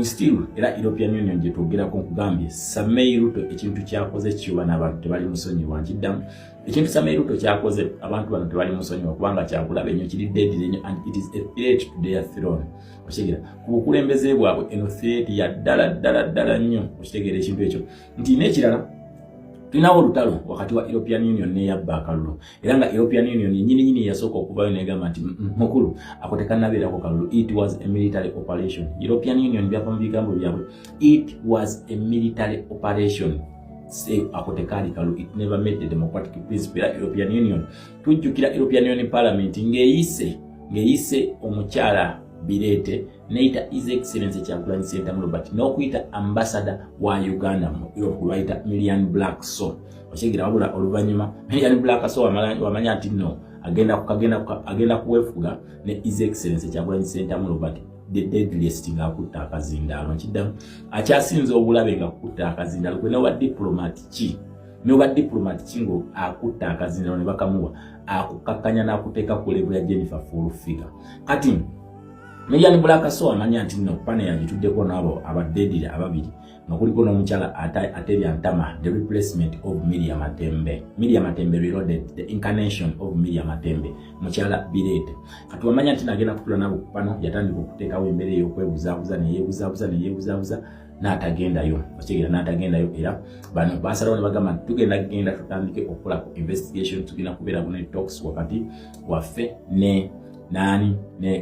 still era European Union gye twogerako nkugambye Samia Ruto ekintu kyakoze kiwa n'abantu tebali musonyiwa nkiddamu ekintu Samia Ruto kyakoze abantu bano tebali musonyiwa kubanga kyakulabe nnyo kiri deadly nnyo and it is a threat to their throne okitegera ku bukulembeze bwabwe eno threat ya ddala nnyo okitegera ekintu ekyo nti n'ekirala tulinawo olutalo wakati wa European Union n'eyabba akalulu era nga European Union nyini yasooka okuvayo negamba nti mukulu ako tekannabeerako kalulu. It was a military operation. European Union byava mu bigambo byabwe it was a military operation. Say ako tekali kalulu. It never met the democratic principle. European Union tujjukira European Union Parliament ngeyise omukyala Birete neita His Excellency Kyagulanyi Ssentamu Robert n'okuyita ambassador wa Uganda mu Europe gwebayita Million Black Soul okitegera wabula oluvannyuma Million Black Soul wamanya nti no agenda kuwefuga ne His Excellency Kyagulanyi Ssentamu Robert the deadliest nga akutta akazindaalo nkiddamu akyasinze obulabe nga akutta akazindaalo kwe noba diplomat ki ngo akutta akazindaalo ne bakamuwa akukakkanya n'akuteeka ku level ya Jennifer Fulfiga kati Million Black Soul amanya nti no pane yagituddeko nabo abadedire ababiri nga kuliko n'omukyala Atebya Ntama the replacement of Miriam Matembe reloaded the incarnation of Miriam Matembe mukyala Birete kati wamanya nti nagenda kutula nabo kupano yatandika okuteekawo embeera ey'okwebuzabuza n'atagendayo okitegera n'atagendayo era bano basalawo ne bagamba nti tugenda tutandike okukola ku investigation tugenda kubeera ku ne talks wakati waffe ne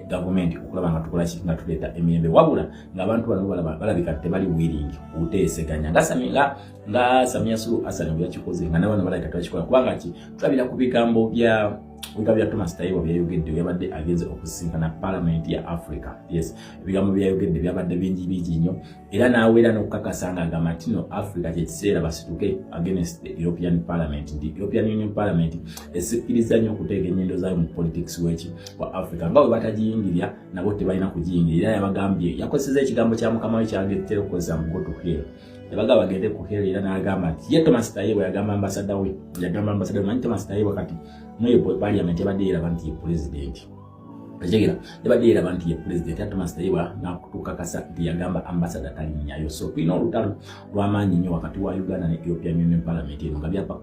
government okulaba nga tukola ki nga tuleeta emirembe wabula ng'abantu bano balabika tebali willing kuteeseganya nga Samia Suluhu Hassan bwe yakikoze nga nabano balabika tebakikola kubanga ki tulabira ku bigambo bya Thomas Taiwo byayogedde yabadde agenze okusisinkana Parliament ya Africa. Yes, ebigambo byayogedde byabadde bingi nnyo era n'aweera n'okukakasa nga agamba nti no Africa kyekiseera basituke against the European Parliament. The European Union Parliament esikiriza nnyo okuteeka ennyindo zaayo mu politics wa Africa nga bwe batagiyingirira nabo tebalina kugiyingirira. Yabagambye yakozesa ekigambo kya mukama we kyagetera okukozesa mu Go to Hell yabaga bagende ku Kerry era n'agamba nti ye Thomas Tayebwa yagamba ambassador we manyi Thomas Tayebwa kati noyo parliament yabadde eraba nti ye president Ajegera yabadde eraba nti ye president ya Thomas Tayebwa n'akutukakasa nti yagamba ambassador talinnyayo. So tulina olutalo lw'amaanyi nnyo wakati wa Uganda ne European Union Parliament eno nga byava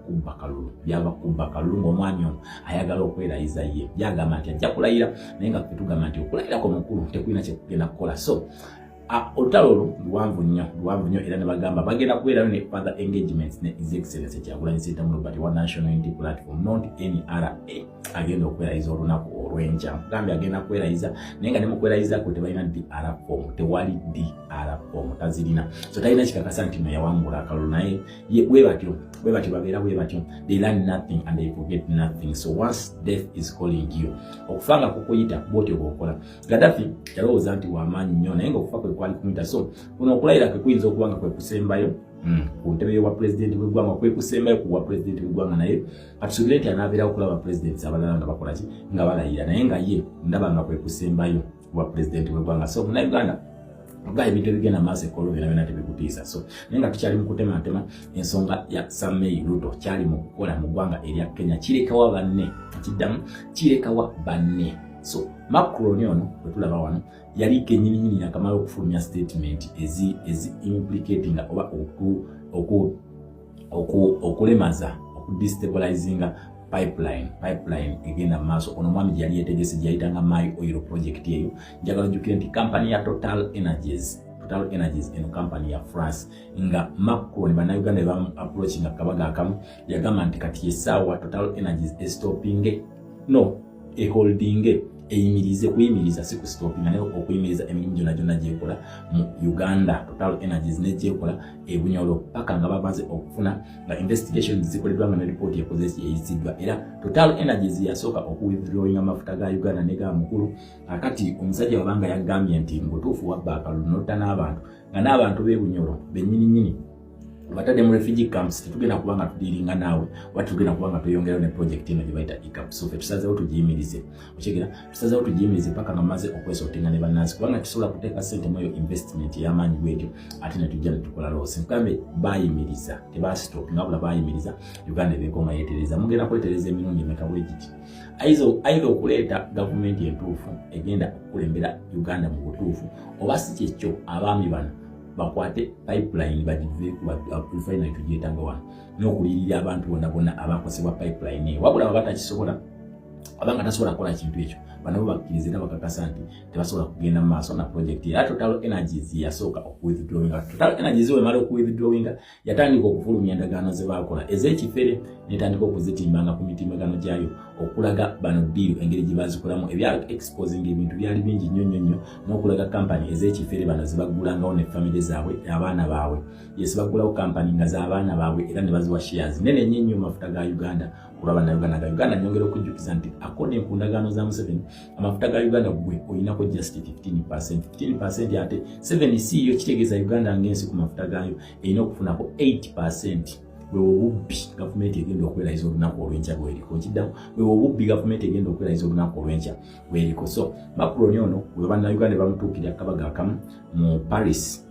kubba kalulu ng'omwami ono ayagala okwerayiza ye byagamba nti ajja kulayira naye nga tugamba nti okulayirako mukulu tekulina kyekugenda kukola. So olutalo luwanvu nnyo era ne bagamba bagenda kubeerayo ne further engagements ne His Excellency Kyagulanyi Ssentamu Robert wa National Unity Platform not NRA agenda okwerayiza olunaku olw'enkya. Gambye agenda kwerayiza naye nga ne mu kwerayiza ko tebalina DR form, tewali DR form tazirina. So talina kikakasa nti no yawangula akalulu naye bwe batyo babeera bwe batyo, they learn nothing and they forget nothing. So once death is calling you, okufanga kukuyita bwotyo bw'okola. Gaddafi yalowooza nti w'amaanyi nnyo naye ng'okufa kwe kwali kumuyita. So kuno okulayira kwe kuyinza okuba nga kwe kusembayo ku ntebe y'obwa president w'eggwanga, kwe kusembayo ku bwa president w'eggwanga, naye katusubire nti anaabeerawo okulaba presidents abalala nga bakola ki nga balayira, naye nga ye ndaba nga kwe kusembayo ku bwa president w'eggwanga. So munnayuganda oga ebintu ebigenda maaso ekkolo byonna tebikutiisa. So naye nga tukyali mu kutematema ensonga ya Samuel Ruto kyali mu kukola mu ggwanga erya Kenya kirekawa banne, kiddamu kirekawa banne. So Macron ono bwe tulaba wano yali kenyininyini yakamala okufulumya statement ezi implicating oba okulemaza okudestabilizinga pipeline egenda maaso. Ono mwami yali yetegese gyayitanga My Oil project eyo. Njagala jjukira nti company ya Total Energies eno company ya France nga Macron bannayuganda bamu approach nga kabaga akamu yagamba nti kati yesaawa Total Energies estopinge holding kuyimiriza si kustopinga naye okuyimiriza emirimu gyonna gyekola mu Uganda. Total Energies negyekola ebunyolo paka nga bamaze okufuna nga investigations zikoleddwa nga ne report eyiziddwa, era Total Energies yasooka okuwithdrawing amafuta ga Uganda ne ga mukulu. Akati omusajja wabanga yagambye nti mbutuufu wabba akalulu notta n'abantu nga n'abantu b'ebunyolo bennyininyini batadde mu refugee camps, tetugenda kubanga tudiringa naawe wati tugenda kubanga tweyongerayo ne project eno gye bayita ICAP. So fe tusazeewo tugiyimirize, okitegeera, tusazeewo tugiyimirize paka nga maze okwesotenga ne bannansi kubanga tusobola kuteeka ssente mu eyo investment y'amaanyi bwetyo ate ne tujja ne tukola loose. Nkambe baayimiriza tebastopinga wabula baayimiriza Uganda ebeeko nga yeetereza. Mugenda kwetereza emirundi emeka bwe giti either okuleeta gavumenti entuufu egenda okukulembera Uganda mu butuufu, oba si kyekyo abaami bano bakwate pipeline bagive ku refinery tugiyitanga wano n'okulirira abantu bonna abakosebwa pipeline wabula batakisobola abanga tasobola kukola kintu ekyo banabo bakkiriza era bakakasa nti tebasobola kugenda mu maaso na project ya Total Energies yasooka okuwithdrawinga. Total Energies wemala okuwithdrawinga yatandika okufulumya endagaano ze baakola ez'ekifere netandika okuzitimbanga ku mitimbagano gyayo okulaga bano deal engeri gye bazikolamu ebya exposing ebintu byali bingi nnyo n'okulaga company ez'ekifere bano zibaggulangawo ne family zaabwe abaana baabwe. Yes, baggulawo company nga z'abaana baabwe era ne baziwa shares nene nnyo mafuta ga Uganda kulaba na Uganda nyongera okujjukiza nti akone ku ndagaano za Museveni amafuta ga Uganda gwe oyinako just 15% ate 7C yo kitegeeza Uganda ng'ensi ku mafuta gayo erina okufunako 8%. Bwebubbi gavumenti egenda okwerayiza olunaku olw'enkya bweriko kiddamu bwebubbi gavumenti egenda okwerayiza olunaku olw'enkya bweriko. So Macron ono bwe bannayuganda bamutuukirira akabaga akamu mu Paris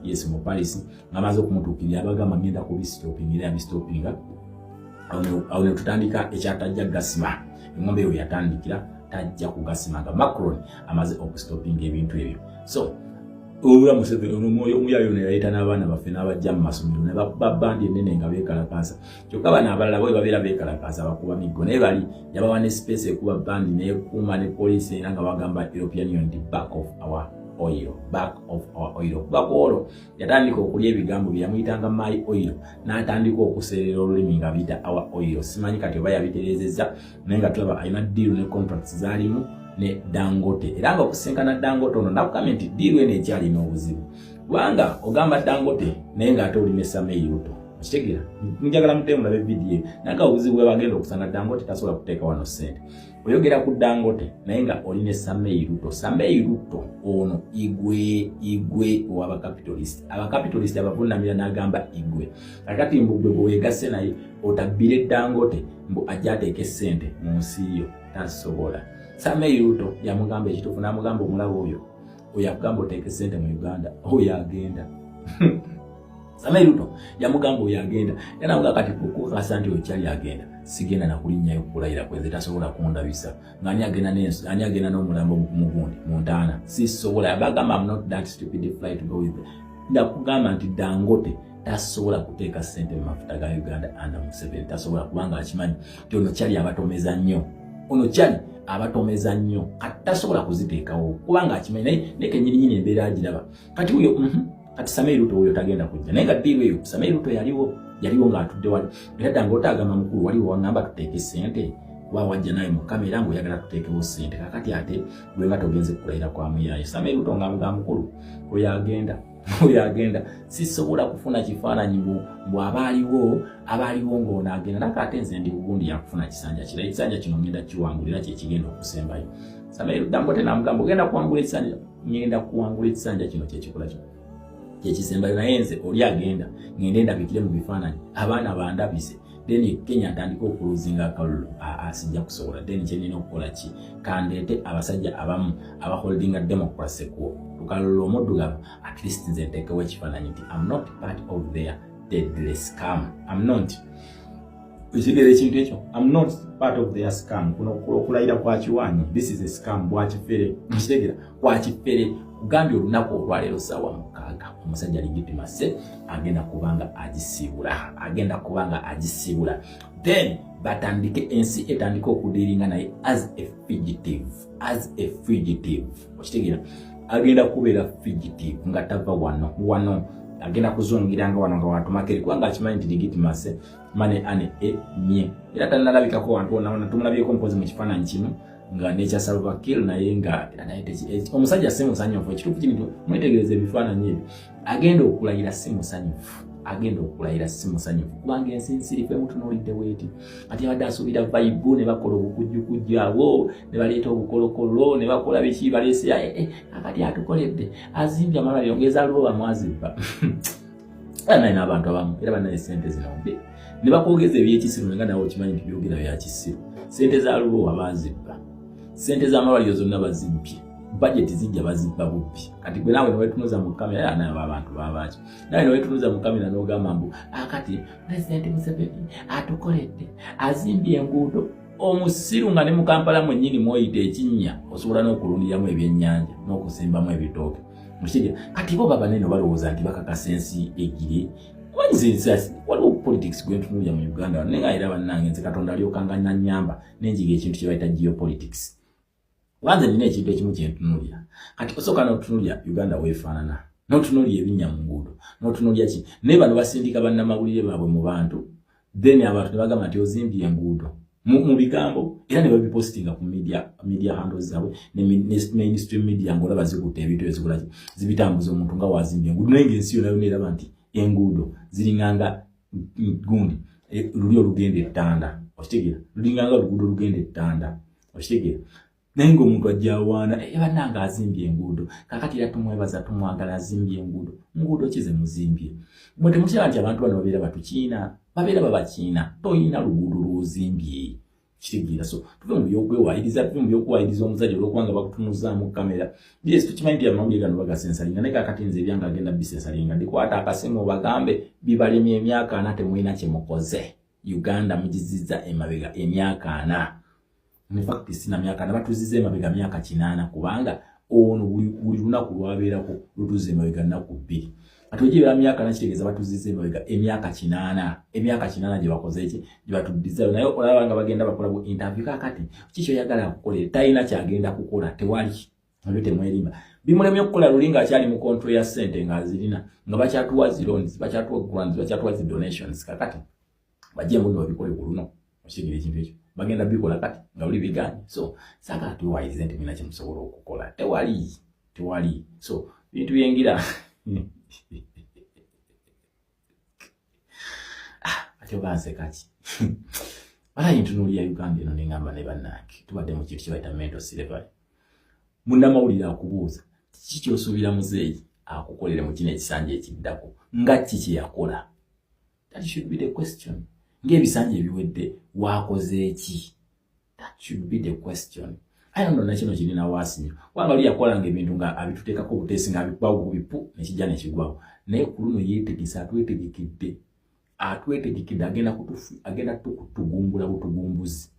ng'amaze okumutuukirira abagamba ngenda kubistopinga era yabistopinga. Awo ne tutandika ekyatajja gasima engombe eyo yatandikira tajja kugasima nga Macron amaze okustopinga ebintu ebyo. So obula Museveni omwoyo omuyayo ne yayita n'abaana baffe n'abajja mu masomero ne babandi ennene nga beekalakaasa. Kyokka bano abalala bwe babeera beekalakaasa bakuba miggo naye bali yabawa ne space ekuba bandi n'ekuuma ne poliisi era nga bagamba European Union back of our oil. Bakwolo yatandika okulya ebigambo bye yamuyitanga My Oil n'atandika okuseerera olulimi nga biyita our oil. Simanyi kati oba yabitereezezza naye nga tulaba alina deal ne contracts zaalimu ne Dangote era nga okusinkana Dangote ono nakugambye nti deal eno ekyalina obuzibu kubanga ogamba Dangote naye nga ate olime Samuel Ruto okitegeera. Njagala muteemu labe vidiyo naga obuzibu bwe bagenda okusanga Dangote tasobola kuteeka wano ssente. Oyogera ku Dangote naye nga oline Samuel Ruto ono igwe ow'abakapitalist. Abakapitalist abavunamira n'agamba igwe kakati mbu gwe bweweegasse naye otabbire Dangote mbu ajja ateeke ssente mu nsi yo tasobola. Samuel Ruto yamugamba ekituufu n'amugamba omulabo oyo akugamba oteeke ssente mu Uganda oyo agenda Samuel Ruto yamugamba oyo agenda era nga kati kukasa nti okyali agenda sigenda na kulinnyayo kulayira kweze tasobola kundabisa ngani agenda n'omulambo mugundi Montana sisobola yabagamba I'm not that stupid fly to go with ndakugamba nti Dangote tasobola kuteeka ssente mu mafuta ga Uganda anda Museveni tasobola kubanga akimanyi nti ono kyali abatomeza nnyo kati tasobola kuziteekawo kubanga akimanyi naye nekenyininyini embeera agiraba kati uyo kati Samuel Ruto oyo tagenda kujja naye nga ddiirwa eyo Samuel Ruto yaliwo ng'atudde wali era Dangote agamba mukulu waliwo wangamba tuteeke ssente kuba wajja naye mu kamera ng'oyagala tuteekewo ssente kakati ate gwe nga togenze kulayira kwa muyaaye Samuel Ruto ng'amugamba mukulu oyo agenda sisobola kufuna kifaananyi bw abaaliwo ng'ono agenda nakate nze ndi bugundi yakufuna kisanja kira ekisanja kino ngenda kiwangulira kyekigenda okusembayo Samuel Dangote n'amugamba ogenda kuwangula ekisanja ngenda kuwangula ekisanja kino kyekikola kino kyekisembayo naye nze oli agenda ngende ndabikire mu bifaananyi abaana bandabise then Kenya atandika okuluzinga akalulu asijja kusobola then kyenina okukola ki kandeete abasajja abamu abaholdinga democracy ku tukalulu omuddugavu at least nze nteekewo ekifaananyi nti I'm not part of their deadly scam. I'm not Usigere ekintu ekyo I'm not part of their scam. Kuno okulayira kwa kiwanyi this is a scam bwakifere mukitegera kwakifere kugambye olunaku olwaleero ssaawa 6 omusajja Legitimase agenda kubanga agisibula then batandike ensi etandika okudiringa naye as a fugitive okitegera agenda kubeera fugitive nga tava wano agenda kuzungiranga wano nga wantu makeri kubanga akimanyi nti Legitimase mane ane emye era tanalabikako wantu wonna tumulabyeko mpozi mu kifaananyi kino nga nekya Salva Kiir naye nga omusajja si musanyufu ekituufu kino mwetegereze ebifaananyi ebyo agenda okulayira si musanyufu kubanga ensi nsirifu emutunuulidde weeti ati abadde asuubira vayibu ne bakola obukujjukujjawo ne baleeta obukolokolo ne bakola biki baleese akati atukoledde azimbye amalwaliro ng'ezaaliwo bamwazibba naye n'abantu abamu era banaye ssente zinombe ne bakwogeza ebyekisiru nga nawe okimanyi nti byogera byakisiru ssente zaaliwo abazibba ssente z'amalwaliro zonna bazibbye budget zijja bazibba bubbi kati gwe nawe newetunuza mu kamera naye abantu babaki naye newetunuza mu kamera n'ogamba mbu akati President Museveni atukoledde azimbye enguudo omusiru nga ne mu Kampala mwennyini mwoyita ekinnya osobola n'okulundiramu ebyennyanja n'okusimbamu ebitooke mukitegera kati bo babanene balowooza nti bakakasa ensi egire waliwo politics gwentunuulira mu Uganda naye nga era bannange nze Katonda alyokanga nnyamba nenjiga ekintu kye bayita geopolitics wanze nina ekintu ekimu kyentunuulira kati osooka n'otunuulira Uganda weefaanana n'otunuulira ebinnya mu nguudo n'otunuulira ki naye bano basindika bannamawulire baabwe mu bantu then abantu ne bagamba nti ozimbye enguudo mu bigambo era ne babipostinga ku media handles zaabwe ne mainstream media ng'olaba zikutte ebintu ezikola zibitambuza omuntu nga wazimbye enguudo naye ng'ensi yonna yonna eraba nti enguudo zilinganga gundi luli olugenda ettanda okitegera lulinganga oluguudo olugenda ettanda okitegera naye ng'omuntu ajja awaana bannanga azimbye enguudo kakati era tumwebaza tumwagala azimbye enguudo nguudo ki ze muzimbye bwe temukiraba nti abantu bano babeera batukiina babeera babakiina toyina luguudo lw'ozimbye kitegeera so tuve mu by'okwewayiriza omusajja olw'okubanga bakutunuzaamu kamera yes tukimanyi nti amawulire gano bagasensalinga naye kakati nze ebyanga agenda bisensalinga ndikwata akasimu bagambe bibalemye emyaka 4 temulina kye mukoze Uganda mugizizza emabega emyaka 4 in fact sina myaka 4 batuzize emabega myaka 8 kubanga ono buli lunaku lwabeerako lutuze emabega nnaku 2 atujibira myaka nakitegeeza batuzize emabega emyaka 8 gye bakoze eki gye batuddizayo naye olabanga bagenda bakola bu interview kakati kikyo yagala kukola talina kyagenda kukola tewali nabyo temwerimba bimulemye okukola lulinga akyali mu control ya ssente ng'azirina nga bakyatuwa loans bakyatuwa grants bakyatuwa donations kakati bajje mu babikole ku luno okitegera ekintu ekyo bagenda bikola kati nga buli biganye so saka tuwaize nti mina kyemusobola okukola tewali so bintu byengira ate obanze kati balayi ntunuulira Uganda eno nengamba ne bannange tubadde mu kintu kyebayita mental slavery munnamawulire akubuuza kiki kyosuubira muzeeyi akukolere mu kino ekisanja ekiddako nga kiki yakola that should be the question ng'ebisanja ebiwedde waakoze eki that should be the question ayandona kino kirina wasinyo wanga lya kwalanga ebintu nga abituteekako buteesi nga abikwawo kubipu nekijja nekigwawo naye ku luno yeetegesa atwetegekidde agenda tukutugumbula butugumbuzi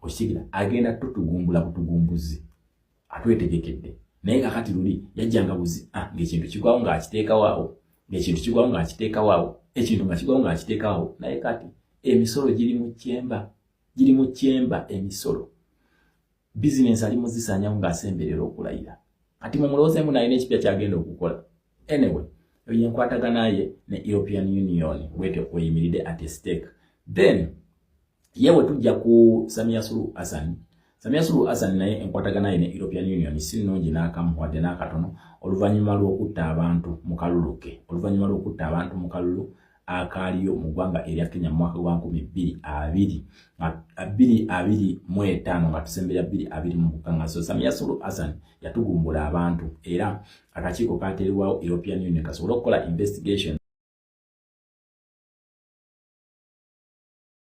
okitegera agenda tutugumbula butugumbuzi atwetegekedde naye kakati luli yajjanga buzi ng'ekintu kigwawo ng'akiteekawaawo ng'ekintu kigwawo ng'akiteekawaawo ekintu nga kigwawo ng'akiteekawaawo naye kati emisolo giri mu kyemba emisolo business ali muzisanyamu ng'asemberera okulayira kati mumulowoozeemu naye n'ekipya kyagenda okukola anyway eyo yenkwatagana ye ne European Union bwete oyimiridde at stake then yewe tujja ku Samia Suluhu Hassan naye enkwatagana ye ne European Union si nnungi n'akamu wadde n'akatono oluvannyuma lw'okutta abantu mu kalulu akaaliyo mu ggwanga erya Kenya mu mwaka gwa 2025 nga tusembera 2020 mu bukangaso. Samia Suluhu Hassan yatugumbula abantu era akakiiko kateerwawo European Union kasobola okukola investigation